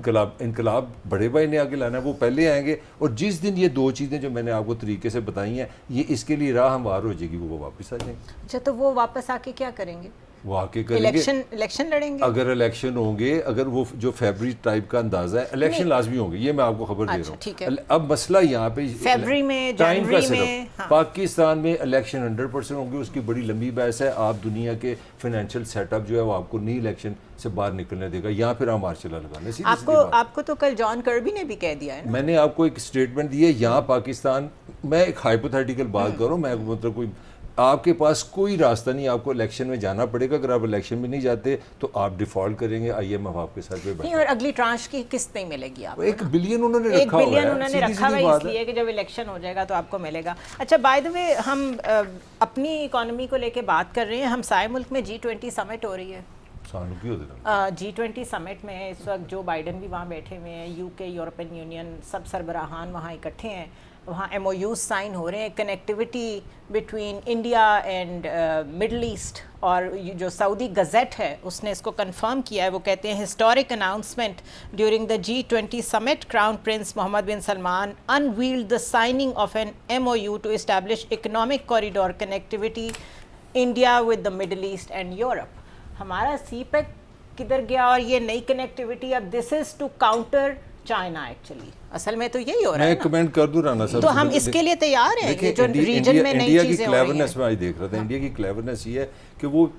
इनकलाब बड़े भाई ने आगे लाना है, वो पहले आएंगे। और जिस दिन ये 2 चीज़ें जो मैंने आपको तरीके से बताई हैं, ये इसके लिए राह हमवार हो जाएगी, वो वापस आ जाएंगे। अच्छा, तो वो वापस आके क्या करेंगे? वो आके करेंगे इलेक्शन लड़ेंगे। अगर इलेक्शन होंगे, अगर वो जो फरवरी टाइप का अंदाजा है, इलेक्शन लाजमी होंगे, ये मैं आपको खबर दे रहा हूँ। ठीक है। अब मसला यहाँ पे फरवरी में, जनवरी में, पाकिस्तान में इलेक्शन 100% होंगे, उसकी बड़ी लंबी बहस है। आप दुनिया के फाइनेंशियल सेटअप जो है वो आपको नहीं इलेक्शन से बाहर निकलने देगा, या फिर हम मार्शल लगाने। आपको तो कल जॉन कर्बी ने भी कह दिया है। मैंने आपको एक स्टेटमेंट दी है, यहाँ पाकिस्तान, मैं एक हाइपोथेटिकल बात करूँ, मैं मतलब कोई आपके पास कोई रास्ता नहीं, आपको इलेक्शन में जाना पड़ेगा। अगर आप इलेक्शन में नहीं जाते तो आप डिफॉल्ट करेंगे, IMF आपके साथ पे नहीं, और अगली ट्रांश की किस्त नहीं मिलेगी आपको। 1 बिलियन उन्होंने रखा हुआ है। 1 बिलियन उन्होंने रखा हुआ है इसलिए कि जब इलेक्शन हो जाएगा तो आपको मिलेगा। अच्छा, बाय द वे, हम अपनी इकोनॉमी को लेके बात कर रहे हैं। हमसाए मुल्क में G20 समिट हो रही है। G20 समिट में इस वक्त जो बाइडन भी वहाँ बैठे हुए हैं, UK, यूरोपियन यूनियन, सब सरबराहान वहाँ इकट्ठे हैं। वहाँ MOUs साइन हो रहे हैं, connectivity between India and middle east. और जो सऊदी गज़ेट है उसने इसको कंफर्म किया है। वो कहते हैं, historic announcement during the G20 summit, crown prince Mohammed bin Salman unveiled the signing of an MOU to establish economic corridor connectivity India with the Middle East and Europe. हमारा CPEC किधर गया और ये नई कनेक्टिविटी? अब this is to counter China actually, असल में तो यही हो रहा है मैं कमेंट कर दूं राना साहब, तो हम इसके लिए तैयार हैं। ये जो रीजन में नई इंडिया की चीजें हो रही क्लेवरनेस हैं, में आज देख रहा था, इंडिया की क्लेवरनेस ये है कि वो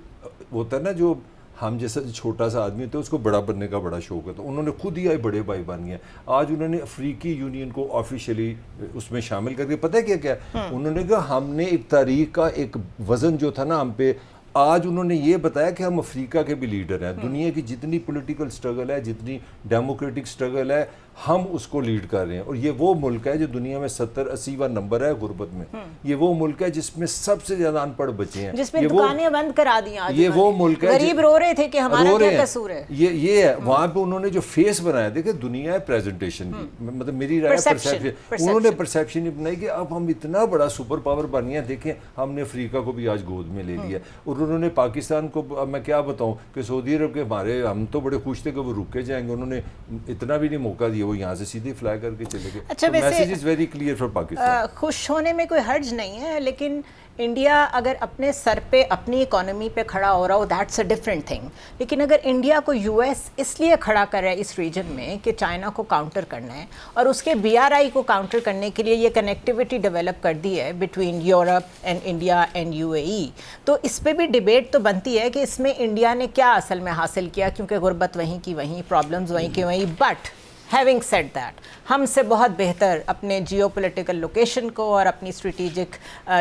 होता है ना, जो हम जैसा छोटा सा आदमी होता है उसको बड़ा बनने का बड़ा शौक है, तो उन्होंने खुद ही आए बड़े भाई बन गए। आज उन्होंने अफ्रीकी यूनियन को ऑफिशियली उसमें शामिल करके, पता है क्या क्या उन्होंने कहा, हमने एक तारीख का एक वजन जो था ना हम पे, आज उन्होंने ये बताया कि हम अफ्रीका के भी लीडर हैं। दुनिया की जितनी पॉलिटिकल स्ट्रगल है, जितनी डेमोक्रेटिक स्ट्रगल है, हम उसको लीड कर रहे हैं। और ये वो मुल्क है जो दुनिया में 70-80वां नंबर है गुर्बत में। ये वो मुल्क है जिसमें सबसे ज्यादा अनपढ़ बच्चे हैं, जिसमें दुकानें बंद करा दी आज। ये वो मुल्क है, गरीब रो रहे थे कि हमारा क्या कसूर है। ये है वहां पे उन्होंने जो फेस बनाया, देखिए दुनिया है प्रेजेंटेशन की, मतलब मेरी राय परसेप्शन, उन्होंने परसेप्शन ही बनाई कि अब हम इतना बड़ा सुपर पावर बन गए, देखें हमने अफ्रीका को भी आज गोद में ले लिया। और उन्होंने पाकिस्तान को, अब मैं क्या बताऊं कि सऊदी अरब के हमारे, हम तो बड़े खुश थे कि वो रुके जाएंगे, उन्होंने इतना भी नहीं मौका दिया, वो यहाँ से सीधे फ्लाई करके चले गए। अच्छा, message is very clear for Pakistan. खुश होने में कोई हर्ज नहीं है, लेकिन इंडिया अगर अपने सर पे अपनी इकोनॉमी पे खड़ा हो रहा हो, दैट्स अ डिफरेंट थिंग। लेकिन अगर इंडिया को यूएस इसलिए खड़ा कर रहा है इस रीजन में कि चाइना को काउंटर करना है, और उसके बीआरआई को काउंटर करने के लिए ये कनेक्टिविटी डेवलप कर दी है between Europe and India and UAE, तो इस पे भी डिबेट तो बनती है कि इसमें इंडिया ने क्या असल में हासिल किया, क्योंकि गुर्बत वहीं की वहीं, प्रॉब्लम्स वहीं की वहीं। बट हैविंग सेड दैट, हमसे बहुत बेहतर अपने जियोपॉलिटिकल लोकेशन को और अपनी स्ट्रेटेजिक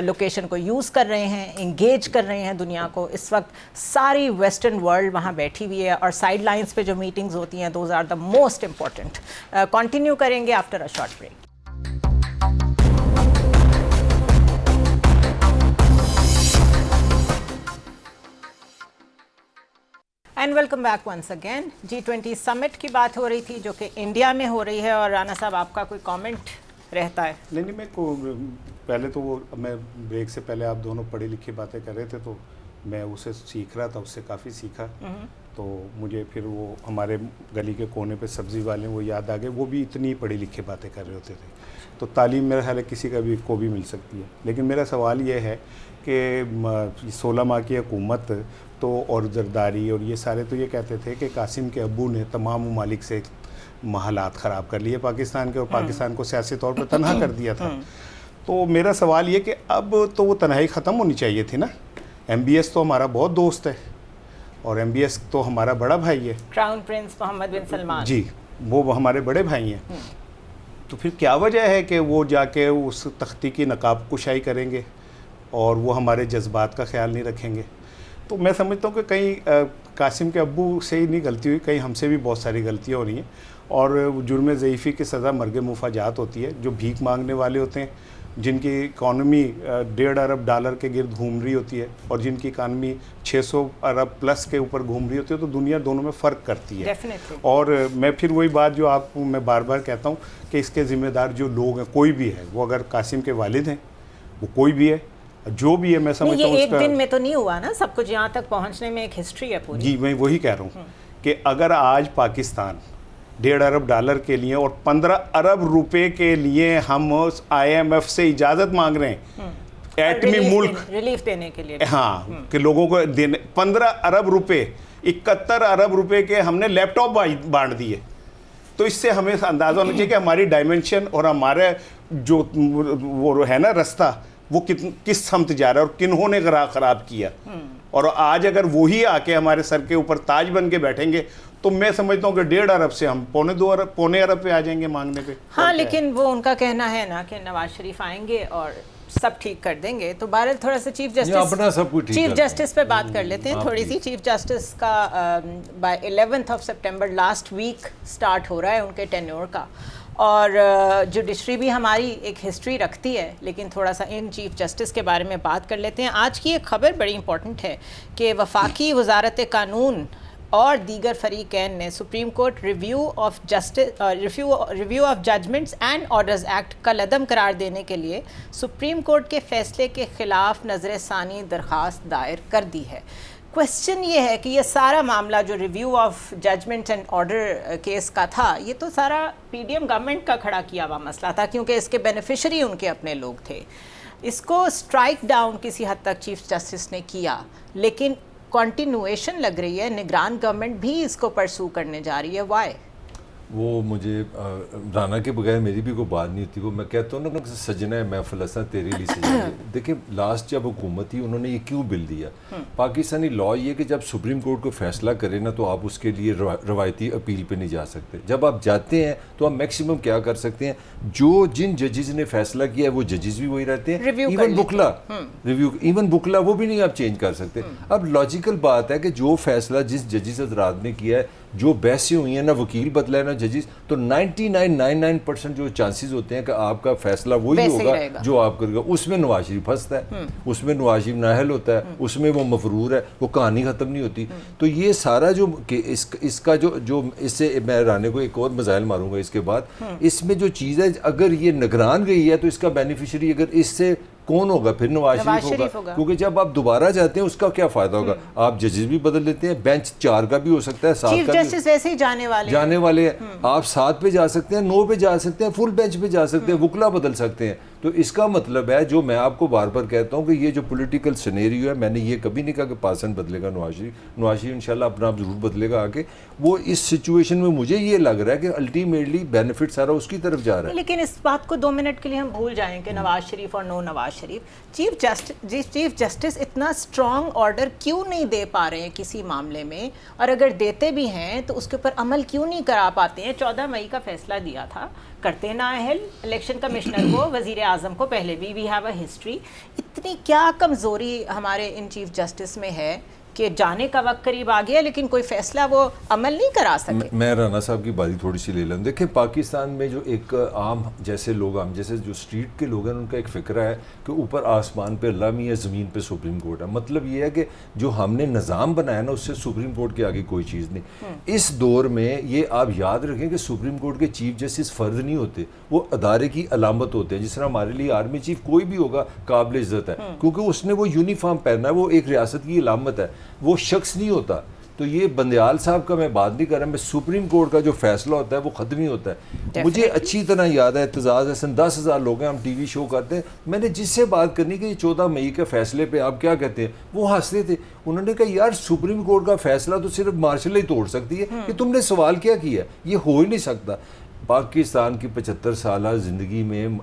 लोकेशन को यूज़ कर रहे हैं, इंगेज कर रहे हैं दुनिया को। इस वक्त सारी वेस्टर्न वर्ल्ड वहाँ बैठी हुई है, और साइड लाइन्स पे जो मीटिंग्स होती हैं, those are the most important. Continue करेंगे after a short break. And welcome back once again. G20 summit की बात हो रही थी जो कि इंडिया में हो रही है, और राना साहब आपका कोई कमेंट रहता है? नहीं, मैं को पहले तो वो, मैं ब्रेक से पहले आप दोनों पढ़ी लिखी बातें कर रहे थे, तो मैं उसे सीख रहा था, उससे काफ़ी सीखा। तो मुझे फिर वो हमारे गली के कोने पे सब्ज़ी वाले वो याद आ गए, वो भी इतनी पढ़ी लिखी बातें कर रहे होते थे। तो तालीम मेरा ख्याल है किसी का भी को भी मिल सकती है। लेकिन मेरा सवाल ये है कि 16 माह की हुकूमत तो और जरदारी और ये सारे तो ये कहते थे कि कासिम के अब्बू ने तमाम ममालिक से हालात ख़राब कर लिए पाकिस्तान के, और पाकिस्तान को सियासी तौर पर तनहा कर दिया था। तो मेरा सवाल ये कि अब तो वो तन्हाई ख़त्म होनी चाहिए थी ना। MBS तो हमारा बहुत दोस्त है, और MBS तो हमारा बड़ा भाई है, crown prince Mohammed bin Salman जी, वो हमारे बड़े भाई हैं। तो फिर क्या वजह है कि वो जाके उस तख्ती की नकाब कुशाई करेंगे और वो हमारे जज्बात का ख्याल नहीं रखेंगे? तो मैं समझता हूँ कि कहीं कासिम के अब्बू से ही नहीं गलती हुई, कहीं हमसे भी बहुत सारी गलतियाँ हो रही हैं। और जुर्म ज़ईफ़ी की सज़ा मर्ग मुफाजात होती है। जो भीख मांगने वाले होते हैं, जिनकी इकॉनमी 1.5 अरब डॉलर के गिर्द घूम रही होती है, और जिनकी इकानमी 600 अरब प्लस के ऊपर घूम रही होती है, तो दुनिया दोनों में फ़र्क करती है। Definitely. और मैं फिर वही बात जो आपको मैं बार बार कहता हूँ कि इसके ज़िम्मेदार जो लोग हैं, कोई भी है, वो अगर कासिम के वालिद हैं, वो कोई भी है, जो भी है, मैं समझता हूँ ये एक दिन में तो नहीं हुआ ना, सब कुछ यहाँ तक पहुँचने में एक हिस्ट्री है पूरी। जी, मैं वही कह रहा हूँ कि अगर आज पाकिस्तान 1.5 अरब डॉलर के लिए और 15 अरब रुपए के लिए हम IMF से इजाज़त मांग रहे हैं, एटमी मुल्क रिलीफ देने के लिए, हाँ, कि लोगों को देने 15 अरब रुपए, 71 अरब रुपए के हमने लैपटॉप बांट दिए। तो इससे हमें अंदाज़ा होना चाहिए कि हमारी डायमेंशन और हमारे जो वो है ना रास्ता, वो किस समत जा रहा है और किन्होंने ख़राब किया। और आज अगर वही आके हमारे सर के ऊपर ताज बन के बैठेंगे, तो मैं समझता हूँ कि 1.5 अरब से हम पौने अरब पे आ जाएंगे मांगने पे। हाँ, लेकिन वो उनका कहना है ना कि नवाज शरीफ आएंगे और सब ठीक कर देंगे। तो बहरहाल थोड़ा सा चीफ जस्टिस पे बात कर लेते हैं थोड़ी सी। चीफ जस्टिस का by 11th of September last week start हो रहा है उनके टेन्योर का, और जुडिशरी भी हमारी एक हिस्ट्री रखती है, लेकिन थोड़ा सा इन चीफ जस्टिस के बारे में बात कर लेते हैं। आज की एक खबर बड़ी इंपॉर्टेंट है कि वफाकी वजारत कानून और दीगर फरीकैन ने supreme court review of judgments and orders act का कलअदम करार देने के लिए सुप्रीम कोर्ट के फैसले के खिलाफ नज़र-ए-सानी दरख्वास्त दायर कर दी है। क्वेश्चन ये है कि ये सारा मामला जो review of judgments and order case का था, ये तो सारा PDM गवर्नमेंट का खड़ा किया हुआ मसला था, क्योंकि इसके बेनिफिशरी उनके अपने लोग थे। इसको स्ट्राइक डाउन किसी हद तक चीफ जस्टिस ने किया, लेकिन कंटिन्यूएशन लग रही है, निगरान गवर्नमेंट भी इसको परसू करने जा रही है। वाई? वो मुझे राना के बगैर मेरी भी कोई बात नहीं होती। वो मैं कहता हूँ ना, सजना है महफिल हसन तेरे लिए सजना। देखिए लास्ट जब हुकूमत थी उन्होंने ये क्यों बिल दिया, पाकिस्तानी लॉ ये कि जब सुप्रीम कोर्ट को फैसला करे ना तो आप उसके लिए रवायती अपील पे नहीं जा सकते। जब आप जाते हैं तो आप मैक्सिमम क्या कर सकते हैं, जो जिन जजेस ने फैसला किया है वो जजेस भी वही रहते हैं, इवन बुकला रिव्यू, इवन बुकला वो भी नहीं आप चेंज कर सकते। अब लॉजिकल बात है कि जो फैसला जिस जजेस हजरात ने किया है, जो बहसें हुई हैं, ना वकील बदला है ना जजेस, तो 99.99% जो चांसेस होते हैं कि आपका फैसला वही होगा जो आप करेगा। उसमें नवाज शरीफ फंसता है, उसमें नवाज शरीफ नाहल होता है, उसमें वो मफरूर है, वो कहानी ख़त्म नहीं होती। तो ये सारा जो इसका जो इससे मैं राने को एक और मज़ाइल मारूंगा इसके बाद, इसमें जो चीज़ है अगर ये निगरान गई है तो इसका बेनिफिशरी अगर इससे कौन होगा, फिर नवाज शरीफ होगा। क्योंकि जब आप दोबारा जाते हैं उसका क्या फायदा होगा, आप जजेस भी बदल लेते हैं, बेंच 4 का भी हो सकता है, 7 का जस्टिस वैसे ही जाने वाले हैं। आप 7 पे जा सकते हैं, 9 पे जा सकते हैं, फुल बेंच पे जा सकते हैं, वकला बदल सकते हैं। तो इसका मतलब है, जो मैं आपको बार बार कहता हूँ कि ये जो पॉलिटिकल सिनेरियो है, मैंने ये कभी नहीं कहा कि पासन बदलेगा नवाज शरीफ इंशाल्लाह अपना आप जरूर बदलेगा आके। वो इस सिचुएशन में मुझे ये लग रहा है कि अल्टीमेटली बेनिफिट सारा उसकी तरफ जा रहा है। लेकिन इस बात को 2 मिनट के लिए हम भूल जाएं कि नवाज शरीफ और no Nawaz Sharif, chief justice इतना स्ट्रॉन्ग ऑर्डर क्यों नहीं दे पा रहे हैं किसी मामले में, और अगर देते भी हैं तो उसके ऊपर अमल क्यों नहीं करा पाते हैं। 14 मई का फैसला दिया था, करते ना है इलेक्शन कमिश्नर को, वजीर आजम को, पहले भी वी हैव अ हिस्ट्री। इतनी क्या कमज़ोरी हमारे इन चीफ जस्टिस में है कि जाने का वक्त करीब आ गया लेकिन कोई फैसला वो अमल नहीं करा सके। मैं राना साहब की बारी थोड़ी सी ले लूँ। देखिए पाकिस्तान में जो एक आम जैसे लोग, आम जैसे जो स्ट्रीट के लोग हैं, उनका एक फ़िक्र है कि ऊपर आसमान पे अल्लाह मियां, ज़मीन पे सुप्रीम कोर्ट है। मतलब ये है कि जो हमने निज़ाम बनाया ना उससे सुप्रीम कोर्ट के आगे कोई चीज़ नहीं। इस दौर में ये आप याद रखें कि सुप्रीम कोर्ट के चीफ जस्टिस फ़र्द नहीं होते, वो अदारे की अलामत होते हैं। जिस तरह हमारे लिए आर्मी चीफ कोई भी होगा काबिल इज़्ज़त है, क्योंकि उसने वो यूनिफॉर्म पहनना है, वो एक रियासत की अलामत है, वो शख्स नहीं होता। तो ये बंदयाल साहब का मैं बात नहीं कर रहा, मैं सुप्रीम कोर्ट का जो फैसला होता है वो ख़त्म ही होता है। मुझे अच्छी तरह याद है, एतजाज़ हसन 10,000 लोग हैं, हम टीवी शो करते हैं, मैंने जिससे बात करनी कि 14 मई के फैसले पे आप क्या कहते हैं, वो हंसते थे। उन्होंने कहा यार सुप्रीम कोर्ट का फैसला तो सिर्फ मार्शल ही तोड़ सकती है, कि तुमने सवाल क्या किया, ये हो ही नहीं सकता। पाकिस्तान की 75 साल ज़िंदगी में,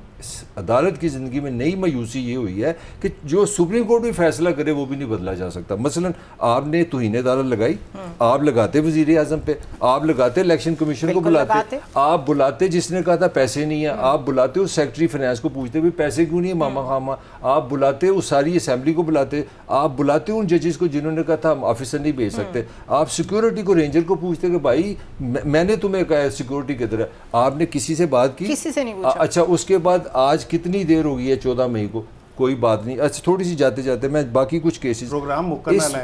अदालत की ज़िंदगी में नई मायूसी ये हुई है कि जो सुप्रीम कोर्ट भी फैसला करे वो भी नहीं बदला जा सकता। मसलन आपने तौहीन अदालत लगाई, आप लगाते वज़ीर आज़म पे, आप लगाते इलेक्शन कमीशन को बुलाते, आप बुलाते जिसने कहा था पैसे नहीं है, आप बुलाते उस सेक्रेटरी फाइनेंस को पूछते भी पैसे क्यों नहीं है मामा खामा, आप बुलाते उस सारी असम्बली को बुलाते, आप बुलाते उन जजेस को जिन्होंने कहा था हम ऑफिसर नहीं भेज सकते, आप सिक्योरिटी को, रेंजर को पूछते कि भाई मैंने तुम्हें कहा सिक्योरिटी की तरह, आपने किसी से बात की? किसी से नहीं पूछा। अच्छा, उसके बाद आज कितनी देर हो गई है 14 मई को, कोई बात नहीं। अच्छा थोड़ी सी जाते जाते मैं बाकी कुछ केसेस, प्रोग्राम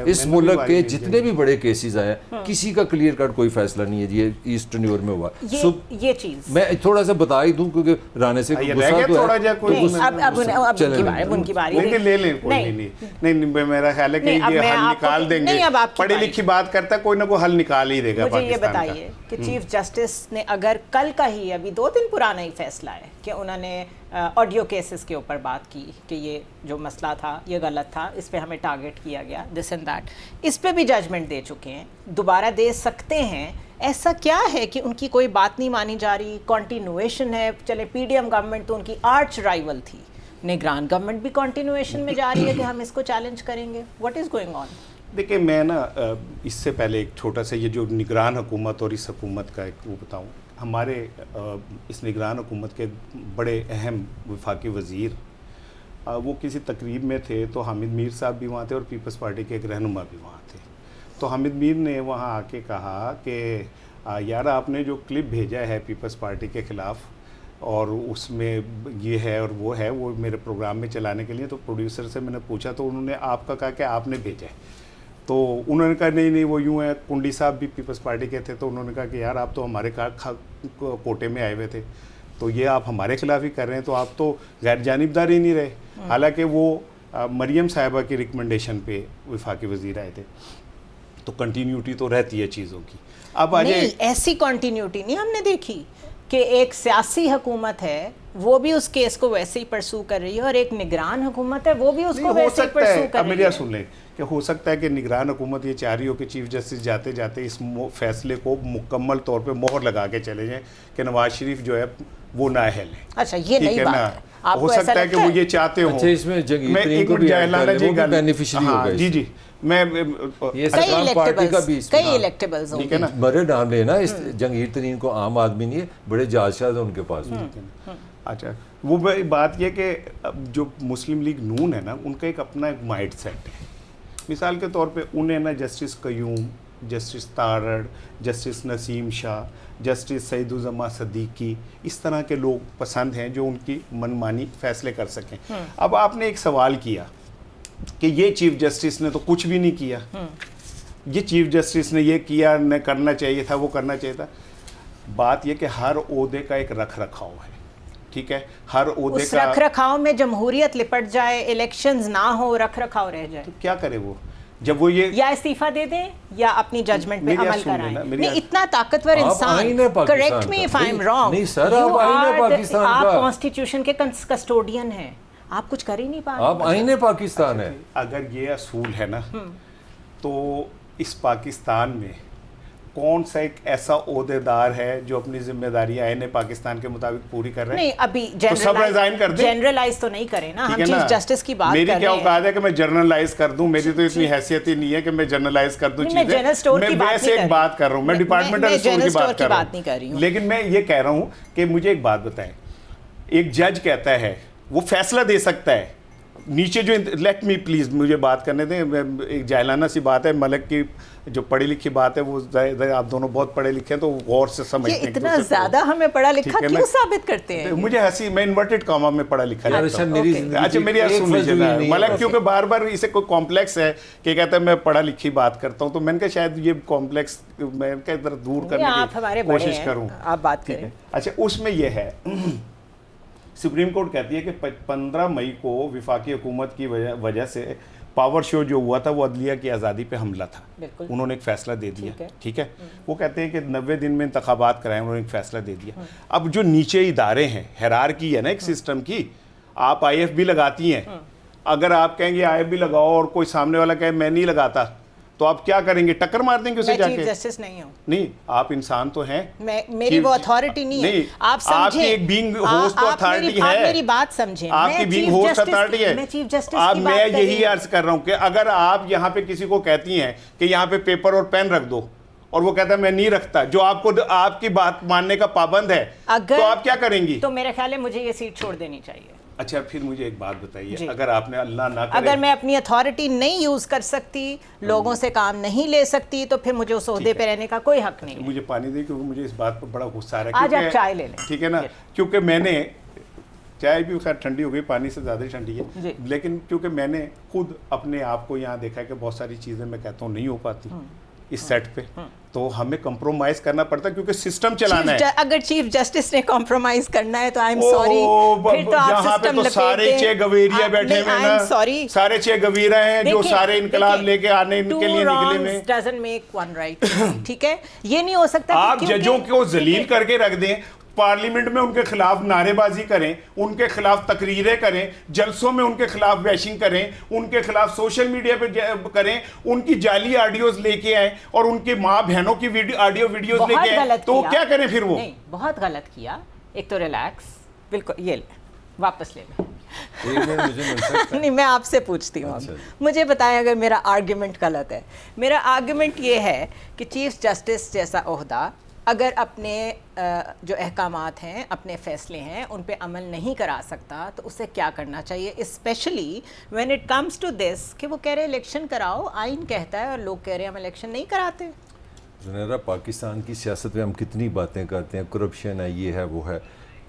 इस मुल्क के जितने भी बड़े केसेस आए किसी का क्लियर कट कोई फैसला नहीं है। ये ईस्ट टर्न्योर में हुआ, ये चीज मैं थोड़ा सा बता ही दूं क्योंकि राने से गुस्सा तो है। अब उनकी बारी ले लें, कोई नहीं, मेरा ख्याल है कि ये हल निकाल देंगे। पढ़ी लिखी बात करता है, कोई ना कोई हल निकाल ही देगा। मुझे ये बताइए कि चीफ जस्टिस ने अगर कल का ही, अभी 2 दिन पुराना ही फैसला है कि उन्होंने ऑडियो केसेस के ऊपर बात की कि ये जो मसला था ये गलत था, इस पे हमें टारगेट किया गया, दिस एंड दैट, इस पे भी जजमेंट दे चुके हैं, दोबारा दे सकते हैं। ऐसा क्या है कि उनकी कोई बात नहीं मानी जा रही, कॉन्टिन्यूएशन है? चले पीडीएम गवर्नमेंट तो उनकी आर्च राइवल थी, निगरान गवर्नमेंट भी कॉन्टिन्यूएशन में जा रही है कि हम इसको चैलेंज करेंगे। What is going on? देखिए मैं ना इससे पहले एक छोटा सा ये जो निगरान हुकूमत और इस हुकूमत का एक वो बताऊँ। हमारे इस निगरान हुकूमत के बड़े अहम वफाकी वज़ीर वो किसी तकरीब में थे, तो हामिद मीर साहब भी वहाँ थे और पीपल्स पार्टी के एक रहनुमा भी वहाँ थे। तो हामिद मीर ने वहाँ आके कहा कि यार आपने जो क्लिप भेजा है पीपल्स पार्टी के ख़िलाफ़ और उसमें ये है और वो है, वो मेरे प्रोग्राम में चलाने के लिए, तो प्रोड्यूसर से मैंने पूछा तो उन्होंने आपका कहा कि आपने भेजा है। तो उन्होंने कहा नहीं वो यूँ है। कुंडी साहब भी पीपल्स पार्टी के थे, तो उन्होंने कहा कि यार आप तो हमारे कोटे में आए हुए थे, तो ये आप हमारे खिलाफ ही कर रहे हैं, तो आप तो गैर जानिबदार ही नहीं रहे। हालांकि वो मरियम साहिबा की रिकमेंडेशन पे वफाकी वज़ीर आए थे, तो कंटिन्यूटी तो रहती है चीज़ों की। अब नहीं, ऐसी कंटिन्यूटी नहीं हमने देखी कि एक सियासी हुकूमत है वो भी उस केस को वैसे ही परसू कर रही है और एक निगरान हुकूमत है वो भी उसको वैसे ही परसू कर रही है। मेरी सुन लें, कि हो सकता है कि निगरान हुकूमत ये चाह रही हो कि चीफ जस्टिस जाते जाते इस फैसले को मुकम्मल तौर पे मोहर लगा के चले जाएं कि नवाज शरीफ जो है वो नाअहल है। अच्छा, ये नई बात है। हो सकता है कि वो ये चाहते हो। अच्छा, इसमें जंगीर तरीन को भी बेनिफिशियरी होगा। जी जी, मैं ये सत्ताम पार्टी का भी कई इलेक्टेबल्स ठीक है ना, मरे नाम लेना इस जंगीर तरीन को आम आदमी नहीं है, बड़े जायदाद उनके पास। अच्छा, वो बात ये कि जो मुस्लिम लीग नून है ना, उनका एक अपना एक माइंड सेट है। मिसाल के तौर पे उन्हें ना justice Qayyum, justice Tarar, justice Naseem Shah, justice Saeeduzzaman Siddiqui, इस तरह के लोग पसंद हैं जो उनकी मनमानी फैसले कर सकें। अब आपने एक सवाल किया कि ये चीफ जस्टिस ने तो कुछ भी नहीं किया, ये चीफ जस्टिस ने ये किया, न करना चाहिए था, वो करना चाहिए था। बात ये कि हर ओहदे का एक रख रखाव है, ठीक है, हर ओहदे का रख रखाव में जमहूरियत लिपट जाए, इलेक्शंस ना हो, रख रखाव रह जाए, तो क्या करे वो, जब वो ये या इस्तीफा दे दें या अपनी जजमेंट पे अमल कराएं। नहीं, आप इतना ताकतवर इंसान, correct me if I am wrong, नहीं सर, आप आईन है पाकिस्तान का, आप कॉन्स्टिट्यूशन के कस्टोडियन हैं, आप कुछ कर ही नहीं पा रहे। आप आईन है पाकिस्तान है। अगर ये असूल है ना, तो इस पाकिस्तान में कौन सा एक ऐसा ओहदेदार है जो अपनी जिम्मेदारी आईन पाकिस्तान के मुताबिक पूरी कर रहे हैं? नहीं, अभी तो सब रिजाइन कर दें, जनरलाइज तो नहीं करें ना, हम चीफ जस्टिस की बात कर रहे हैं। मेरी क्या औकात है कि मैं जनरलाइज कर दूं, मेरी तो इतनी हैसियत ही नहीं है कि मैं जनरलाइज कर दूं चीजें। मैं वैसे एक बात कर रहा हूं, मैं डिपार्टमेंटल स्टोर की बात कर रहा हूं, लेकिन मैं ये कह रहा हूं कि मुझे एक बात बताएं, एक जज कहता है वो फैसला दे सकता है, नीचे जो, लेट मी प्लीज मुझे बात करने दें, एक जाहिलाना सी बात है, मलक की जो पढ़ी लिखी बात है, वो आप दोनों बहुत पढ़े लिखे हैं तो गौर से समझते हैं। इतना ज्यादा हमें पढ़ा लिखा क्यों साबित करते हैं? मुझे हंसी, मैं इन्वर्टेड कॉमा में पढ़ा लिखा है। अच्छा, मेरी सुन लीजिए, मलक क्योंकि बार बार इसे कोई कॉम्प्लेक्स है कि कहता है मैं पढ़ा लिखी बात करता हूँ, तो मैंने कहा शायद ये कॉम्प्लेक्स मैं इधर दूर करने की कोशिश करूँ, आप बात करें। अच्छा, उसमें यह है, सुप्रीम कोर्ट कहती है कि 15 मई को विफाकी हुकूमत की वजह से पावर शो जो हुआ था वो अदलिया की आज़ादी पे हमला था, उन्होंने एक फ़ैसला दे दिया, ठीक है। वो कहते हैं कि 90 दिन में इंतखाबात कराएं, उन्होंने एक फ़ैसला दे दिया। अब जो नीचे इदारे हैं, हैरारकी है ना एक सिस्टम की, आप IFB लगाती हैं, अगर आप कहेंगे IFB लगाओ और कोई सामने वाला कहे मैं नहीं लगाता, तो आप क्या करेंगे? टक्कर मार देंगे उसे जाके? चीफ जस्टिस नहीं हूं। नहीं, आप इंसान तो हैं, मेरी वो अथॉरिटी नहीं है। आप समझें, आपकी एक बीइंग होस्ट अथॉरिटी है। आप मेरी बात समझें, आपकी बीइंग होस्ट अथॉरिटी है। मैं चीफ जस्टिस आप, की बात मैं यही अर्ज कर रहा हूं कि अगर आप यहाँ पे किसी को कहती हैं कि यहाँ पे पेपर और पेन रख दो, और वो कहता है मैं नहीं रखता, जो आपको आपकी बात मानने का पाबंद है, तो आप क्या करेंगी? तो मेरे ख्याल है मुझे ये सीट छोड़ देनी चाहिए। अच्छा, फिर मुझे एक बात बताइए, अगर आपने अल्लाह ना करे, अगर मैं अपनी अथॉरिटी नहीं यूज कर सकती, लोगों से काम नहीं ले सकती, तो फिर मुझे उस ओहदे पे रहने का कोई हक नहीं है। मुझे पानी दे, क्योंकि मुझे इस बात पर बड़ा गुस्सा आ रहा है। आज आप चाय ले लें, ठीक है ना, क्योंकि मैंने चाय भी खैर ठंडी हो गई, पानी से ज़्यादा ठंडी है, लेकिन क्योंकि मैंने खुद अपने आप को यहाँ देखा है कि बहुत सारी चीज़ें मैं कहता हूँ नहीं हो पाती इस सेट पे, तो हमें कॉम्प्रोमाइज करना पड़ता है क्योंकि सिस्टम चलाना है। अगर चीफ जस्टिस ने कॉम्प्रोमाइज करना है तो आई एम सॉरी, फिर तो आप सिस्टम तो सारे 6 गवीरिया बैठे हुए हैं ना, सॉरी, सारे 6 गवीरा हैं जो सारे इनकलाब लेके आने के लिए निकले में, डजंट मेक वन राइट। ठीक है, ये नहीं हो सकता आप जजों को जलील करके रख दें, पार्लियामेंट में उनके खिलाफ नारेबाजी करें, उनके खिलाफ तकरीरें करें, जलसों में उनके खिलाफ बैशिंग करें, उनके खिलाफ सोशल मीडिया पे करें, उनकी जाली ऑडियोज लेके आए और उनकी माँ बहनों की ऑडियो वीडियोज लेके आए, तो क्या करें फिर? वो नहीं, बहुत गलत किया। एक तो रिलैक्स, बिल्कुल, ये ले, वापस ले ले। नहीं, मैं आपसे पूछती हूँ, मुझे बताएं अगर मेरा आर्ग्यूमेंट गलत है। मेरा आर्ग्यूमेंट ये है कि चीफ जस्टिस जैसा ओहदा अगर अपने जो अहकामात हैं, अपने फ़ैसले हैं, उन पे अमल नहीं करा सकता, तो उसे क्या करना चाहिए? Specially when it comes to this कि वो कह रहे इलेक्शन कराओ, आइन कहता है, और लोग कह रहे हैं हम इलेक्शन नहीं कराते। ज़ुनैरा, पाकिस्तान की सियासत में हम कितनी बातें करते हैं, करप्शन है, ये है, वो है।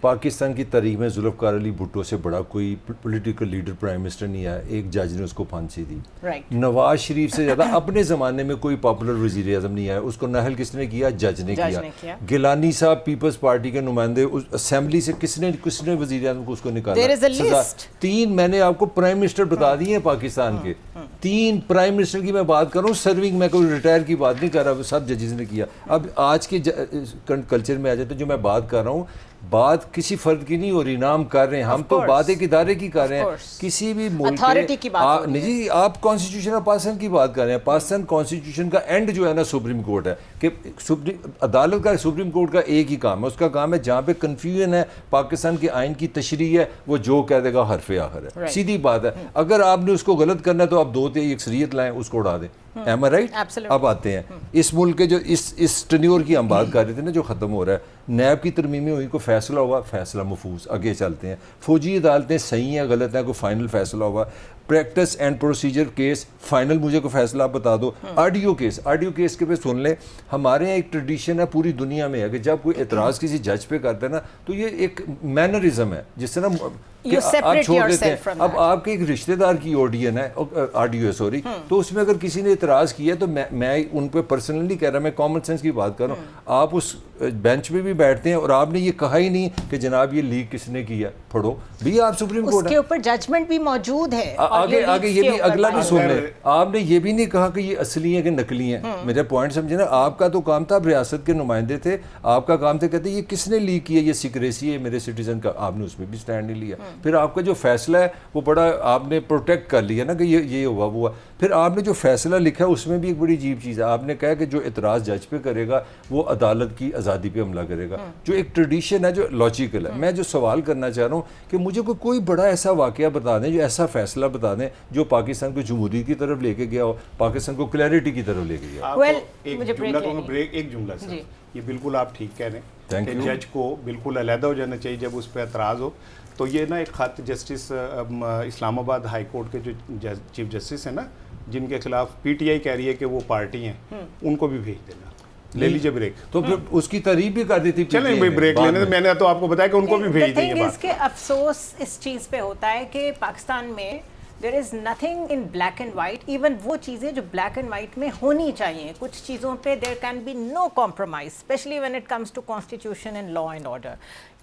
पाकिस्तान की तारीख में जुल्फ़िकार अली भुट्टो से बड़ा कोई पॉलिटिकल लीडर प्राइम मिनिस्टर नहीं आया, एक जज ने उसको फांसी दी। नवाज शरीफ से ज़्यादा अपने ज़माने में कोई पॉपुलर वज़ीर आज़म नहीं आया, उसको नाहल किसने किया? जज ने किया। गिलानी साहब पीपल्स पार्टी के नुमाइंदे, उस असेंबली से किसने वज़ीर आज़म को उसको निकाला? 3 मैंने आपको प्राइम मिनिस्टर बता दिए हैं पाकिस्तान के, 3 प्राइम मिनिस्टर की मैं बात कर रहा हूँ, सर्विंग, मैं कोई रिटायर की बात नहीं कर रहा, सब जजेस ने किया। अब आज के कल्चर में आ जाते जो मैं बात कर रहा हूँ, बात किसी फर्द की नहीं हो रही, नाम कर रहे हैं हम, तो बात एक इदारे की कर रहे हैं, किसी भी मुल्क अथॉरिटी की बात नहीं जी। आप कॉन्स्टिट्यूशन ऑफ पाकिस्तान की बात कर रहे हैं, पाकिस्तान कॉन्स्टिट्यूशन का एंड जो है ना सुप्रीम कोर्ट है, कि अदालत का सुप्रीम कोर्ट का एक ही काम है, उसका काम है जहाँ पे कन्फ्यूजन है पाकिस्तान के आइन की तशरीह है, वो जो कह देगा हरफे आखिर है, सीधी बात है। अगर आपने उसको गलत करना है तो आप 2 अक्सरियत लाएं, उसको उड़ा दें। Am I right? अब आते हैं इस मुल्क के जो इस टन्योर की हम बात कर रहे थे ना, जो ख़त्म हो रहा है, नैब की तरमीमें हुई, को फैसला हुआ, फैसला महफूज, आगे चलते हैं। फौजी अदालतें सही हैं गलत हैं, कोई फाइनल फैसला हुआ। Practice and procedure case final, मुझे को फैसला आप बता दो। आडियो केस के पे सुन ले, हमारे यहाँ एक ट्रेडिशन है पूरी दुनिया में है कि जब कोई एतराज़ किसी जज पे करता है ना, तो ये एक मैनरिज्म है जिससे ना आप छोड़ देते हैं। अब आपके एक रिश्तेदार की ऑडियो है सॉरी, तो उसमें अगर किसी ने इतराज़ किया तो मैं उन पर पर्सनली कह रहा, मैं कॉमन सेंस की बात कर रहा हूँ। आप उस बेंच पे भी बैठते हैं और आपने ये कहा ही नहीं कि जनाब ये लीक किसने किया, पढ़ो भी आप सुप्रीम कोर्ट के ऊपर जजमेंट भी मौजूद है। आगे ये भी अगला भी सुन ले, आपने ये भी नहीं कहा कि ये असली है कि नकली है। मेरे पॉइंट समझे ना, आपका तो काम था, आप रियासत के नुमाइंदे थे, आपका काम था कहते ये किसने लीक किया, ये सिक्रेसी है मेरे सिटीजन का, आपने उसमें भी स्टैंड नहीं लिया। फिर आपका जो फैसला है वो बड़ा आपने प्रोटेक्ट कर लिया ना कि ये हुआ वो हुआ। फिर आपने जो फैसला लिखा है उसमें भी एक बड़ी अजीब चीज़ है, आपने कहा कि जो इतराज़ जज पे करेगा वो अदालत की आज़ादी पे हमला करेगा, जो एक ट्रेडिशन है, जो लॉजिकल है। मैं जो सवाल करना चाह रहा हूँ कि मुझे कोई बड़ा ऐसा वाक़या बता दें, जो ऐसा फैसला बता दें जो पाकिस्तान को जमहूरियत की तरफ लेके गया हो, पाकिस्तान को क्लैरिटी की तरफ लेके गया। एक जुमला सर, ये बिल्कुल आप ठीक कह रहे हैं कि जज को बिल्कुल अलहदा हो जाना चाहिए जब उस पर एतराज़ हो। तो ये ना एक खत जस्टिस इस्लामाबाद हाई कोर्ट के जो चीफ जस्टिस है ना, जिनके खिलाफ पीटीआई कह रही है कि वो पार्टी हैं, उनको भी भेज देना। ले लीजिए ब्रेक। तो फिर उसकी तारीफ भी कर दी थी। चलें भाई ब्रेक लेने, मैंने तो आपको बताया कि उनको भी भेज देंगे। इसके अफसोस इस चीज़ पे होता है कि पाकिस्तान में there is nothing in black and white. Even वो चीज़ें जो ब्लैक एंड वाइट में होनी चाहिए, कुछ चीज़ों पे there can be no compromise, specially when it comes to constitution and law and order.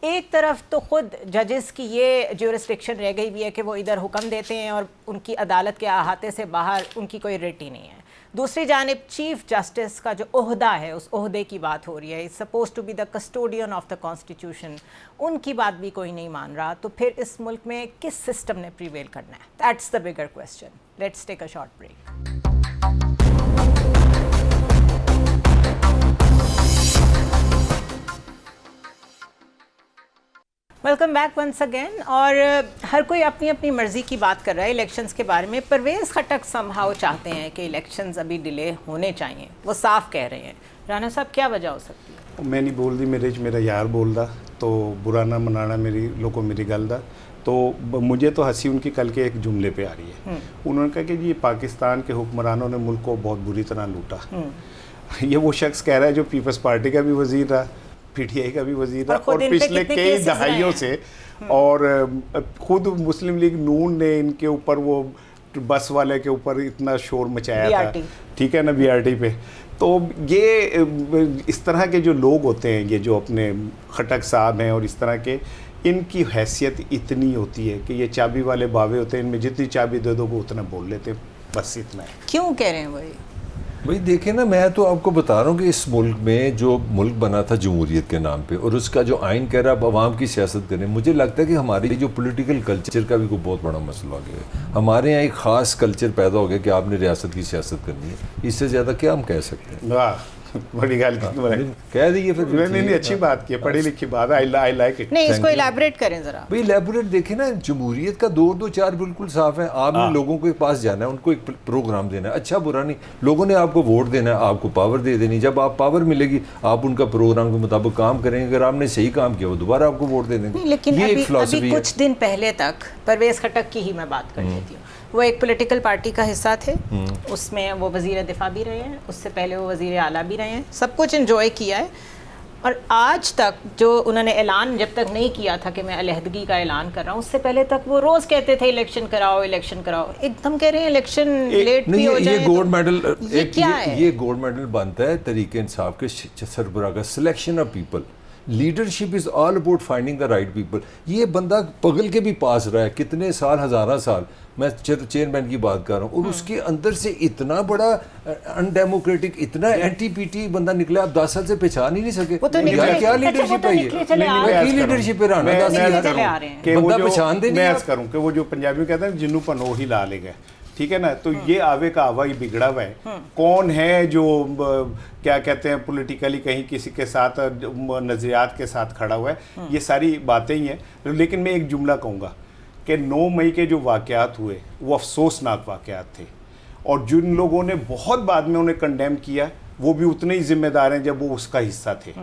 एक तरफ तो खुद जजेस की ये ज्यूरिसडिक्शन रह गई भी है कि वो इधर हुक्म देते हैं और उनकी अदालत के अहाते से बाहर उनकी कोई रेट ही नहीं है। दूसरी जानिब चीफ जस्टिस का जो ओहदा है, उस ओहदे की बात हो रही है, is suppose to be the custodian of the constitution, उनकी बात भी कोई नहीं मान रहा। तो फिर इस मुल्क में किस सिस्टम ने प्रीवेल करना है? That's the bigger question. Let's take a short break. Welcome back once again. और हर कोई अपनी अपनी मर्ज़ी की बात कर रहा है इलेक्शंस के बारे में। परवेज़ खटक समहाउ चाहते हैं कि इलेक्शंस अभी डिले होने चाहिए, वो साफ कह रहे हैं। राना साहब, क्या वजह हो सकती है? मैं नहीं बोल दी, मेरा यार बोल दा तो बुरा ना मनाना मेरी लोगों मेरी गल दा। तो मुझे तो हंसी उनकी कल के एक जुमले पे आ रही है। उन्होंने कहा कि ये पाकिस्तान के हुक्मरानों ने मुल्क को बहुत बुरी तरह लूटा। ये वो शख्स कह रहा है जो पीपल्स पार्टी का भी वजीर रहा, पीटीआई का भी वजीर रहा, और पिछले कई दहाइयों से, और खुद मुस्लिम लीग नून ने इनके ऊपर वो बस वाले के ऊपर इतना शोर मचाया था, ठीक है ना, बीआरटी पे। तो ये इस तरह के जो लोग होते हैं, ये जो अपने खटक साहब हैं और इस तरह के, इनकी हैसियत इतनी होती है कि ये चाबी वाले बावे होते हैं, इनमें जितनी चाबी दे दो वो उतना बोल लेते हैं, बस इतना है। क्यों कह रहे हैं वही? भाई देखें ना, मैं तो आपको बता रहा हूँ कि इस मुल्क में जो मुल्क बना था जमहूरियत के नाम पे, और उसका जो आइन कह रहा है अब अवाम की सियासत करें, मुझे लगता है कि हमारी जो पॉलिटिकल कल्चर का भी कोई बहुत बड़ा मसला हो गया है। हमारे यहाँ एक ख़ास कल्चर पैदा हो गया कि आपने रियासत की सियासत करनी है, इससे ज़्यादा क्या हम कह सकते हैं? वाह, बड़ी गाल कह दीजिए फिर। नहीं, अच्छी बात की, पढ़ी लिखी बात, आई लाइक इट। नहीं, इसको इलैबोरेट करें जरा। भाई इलैबोरेट देखें ना, जमहूरियत का 2-2-4 बिल्कुल साफ है। आपने लोगों के पास जाना है, उनको एक प्रोग्राम देना है, अच्छा बुरा नहीं, लोगों ने आपको वोट देना है, आपको पावर दे देनी। जब आप पावर मिलेगी आप उनका प्रोग्राम के मुताबिक काम करेंगे, अगर आपने सही काम किया वो दोबारा आपको वोट दे देंगे। लेकिन अभी कुछ दिन पहले तक परवेज़ खटक की ही मैं बात कर लेती हूँ। वो एक पॉलिटिकल पार्टी का हिस्सा थे, उसमें वो वज़ीर दिफा भी रहे हैं, उससे पहले वो वज़ीर आला भी रहे हैं, सब कुछ एंजॉय किया है। और आज तक जो उन्होंने ऐलान जब तक नहीं किया था कि मैं अलहदगी का ऐलान कर रहा हूँ, उससे पहले तक वो रोज़ कहते थे इलेक्शन कराओ इलेक्शन कराओ। एकदम कह रहे हैं इलेक्शन लेट भी हो जाए। ये गोल्ड मेडल, ये क्या है? ये गोल्ड मेडल बनता है तरीके इंसाफ के सरबराह का, selection of people. Leadership is all about finding the right people. ये बंदा पगल के भी पास रहा है कितने साल, हज़ारा साल, मैं चेयरमैन की बात कर रहा हूँ, और उसके अंदर से इतना बड़ा अनडेमोक्रेटिक, इतना एंटी पीटी बंदा निकला, आप 10 साल से पहचान ही नहीं सके। क्या लीडरशिप है ये? लीडरशिप है बंदा पहचान दे नहीं। मैं करूँ कि वो जो पंजाबी कहते हैं जिन्नू पनो ही ला ले गए, ठीक है ना, तो ये आवे का आवा ही बिगड़ा हुआ है। कौन है जो क्या कहते हैं पॉलिटिकली कहीं किसी के साथ नजरियात के साथ खड़ा हुआ है, ये सारी बातें ही हैं। लेकिन मैं एक जुमला कहूँगा कि 9 मई के जो वाक़यात हुए वो अफसोसनाक वाक़यात थे, और जिन लोगों ने बहुत बाद में उन्हें कंडेम किया वो भी उतने ही जिम्मेदार हैं जब वो उसका हिस्सा थे,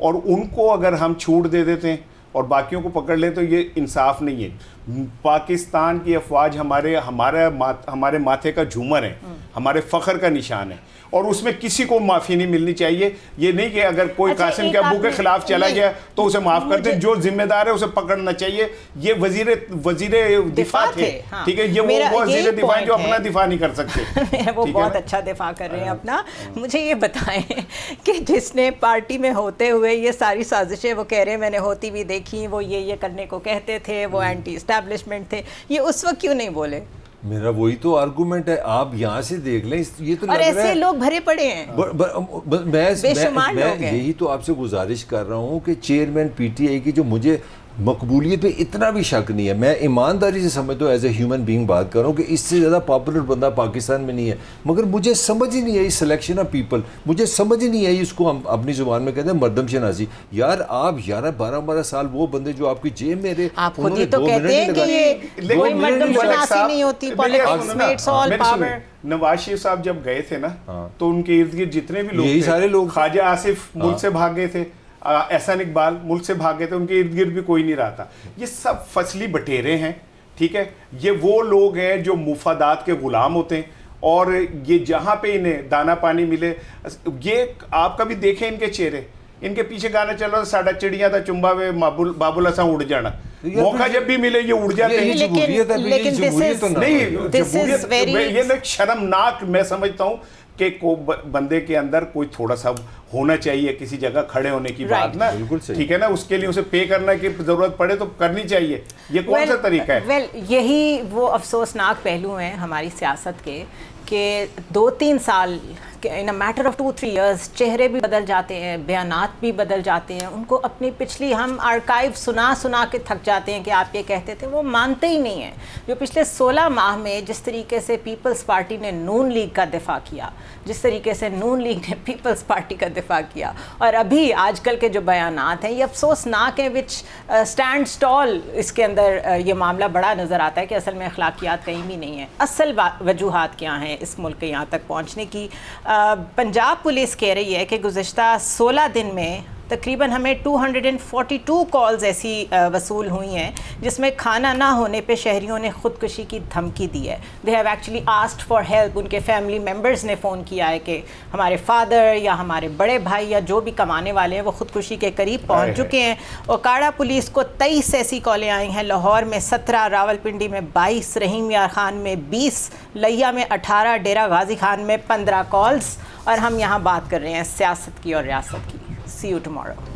और उनको अगर हम छूट दे देते हैं और बाकियों को पकड़ ले तो ये इंसाफ नहीं है। पाकिस्तान की अफवाज हमारे माथे का झूमर है, हमारे फ़ख्र का निशान है, और उसमें किसी को माफ़ी नहीं मिलनी चाहिए। ये नहीं कि अगर कोई कासिम के अब्बू के खिलाफ चला गया तो उसे माफ़ कर दें, जो जिम्मेदार है उसे पकड़ना चाहिए। ये वजीरे दिफा थे, ठीक है, ये वो वजीरे दिफा जो अपना दिफा नहीं कर सकते। वो बहुत अच्छा दिफा कर रहे हैं अपना। मुझे ये बताएं कि जिसने पार्टी में होते हुए ये सारी साजिशें वो कह रहे हैं मैंने होती भी देखी, वो ये करने को कहते थे, वो एंटी एस्टैब्लिशमेंट थे, ये उस वक्त क्यों नहीं बोले? मेरा वही तो आर्गुमेंट है, आप यहाँ से देख लें, ये तो और ऐसे लोग भरे पड़े हैं, मैं यही तो आपसे गुजारिश कर रहा हूँ कि चेयरमैन पीटीआई की जो मुझे मकबूलियत पे इतना भी शक नहीं है, मैं ईमानदारी से समझता हूँ, एज ए ह्यूमन बीइंग बात कर रहा हूँ कि इससे ज़्यादा पॉपुलर बंदा पाकिस्तान में नहीं है, मगर मुझे समझ ही नहीं आई सिलेक्शन ऑफ पीपल, मुझे समझ ही नहीं आई, इसको हम अपनी ज़ुबान में कहते हैं मर्दम शनाजी। यार आप 11-12 साल वो बंदे जो आपकी जेब में रहे, आप खुद ही तो कहते हैं कि ये कोई मर्दम शनासी नहीं होती, पॉलिटिक्स में it's all power. Nawaz Sharif साहब जब गए थे ना, तो उनके इर्द गिर्द जितने भी लोग यही सारे लोग, ख्वाजा आसिफ मुल्क से भाग गए थे, एहसान इकबाल मुल्क से भाग गए थे, उनके इर्द गिर्द भी कोई नहीं रहा था। ये सब फसली बटेरे हैं, ठीक है, ये वो लोग हैं जो मुफादात के गुलाम होते हैं, और ये जहाँ पे इन्हें दाना पानी मिले, ये आप कभी देखें इनके चेहरे, इनके पीछे गाना चल रहा था साडा चिड़िया था चुंबा वे बाबुल असा उड़ जाना, मौका जब भी मिले ये उड़ जाते हैं। ये शर्मनाक मैं समझता हूँ कि बंदे के अंदर कोई थोड़ा सा होना चाहिए किसी जगह खड़े होने की बात ना, ठीक है ना, उसके लिए उसे पे करने की जरूरत पड़े तो करनी चाहिए। ये कौन सा तरीका है? यही वो अफसोसनाक पहलू हैं हमारी सियासत के कि 2-3 साल इन अ मैटर ऑफ 2-3 इयर्स चेहरे भी बदल जाते हैं, बयानात भी बदल जाते हैं, उनको अपनी पिछली हम आर्काइव सुना के थक जाते हैं कि आप ये कहते थे, वो मानते ही नहीं हैं। जो पिछले 16 माह में जिस तरीके से पीपल्स पार्टी ने नून लीग का दिफा किया, जिस तरीके से नून लीग ने पीपल्स पार्टी का दिफा किया, और अभी आजकल के जो बयानात हैं ये अफसोसनाक हैं, विच स्टैंड स्टॉल इसके अंदर ये मामला बड़ा नज़र आता है कि असल में अखलाकियात कहीं भी नहीं है। असल वजूहात क्या हैं इस मुल्क के यहाँ तक पहुँचने की? पंजाब पुलिस कह रही है कि गुज़िश्ता 16 दिन में तकरीबन हमें 242 कॉल्स ऐसी वसूल हुई हैं जिसमें खाना ना होने पे शहरियों ने ख़ुदकुशी की धमकी दी है। They have actually asked for help. उनके फैमिली मेम्बर्स ने फ़ोन किया है कि हमारे फादर या हमारे बड़े भाई या जो भी कमाने वाले हैं वो ख़ुदकुशी के करीब पहुंच चुके हैं। ओकाड़ा पुलिस को 23 ऐसी कॉलें आई हैं, लाहौर में 17, रावलपिंडी में 22, रहीम यार खान में 20, लिया में 18, डेरा गाजी खान में 15 कॉल्स। और हम यहाँ बात कर रहे हैं सियासत की और रियासत की। See you tomorrow.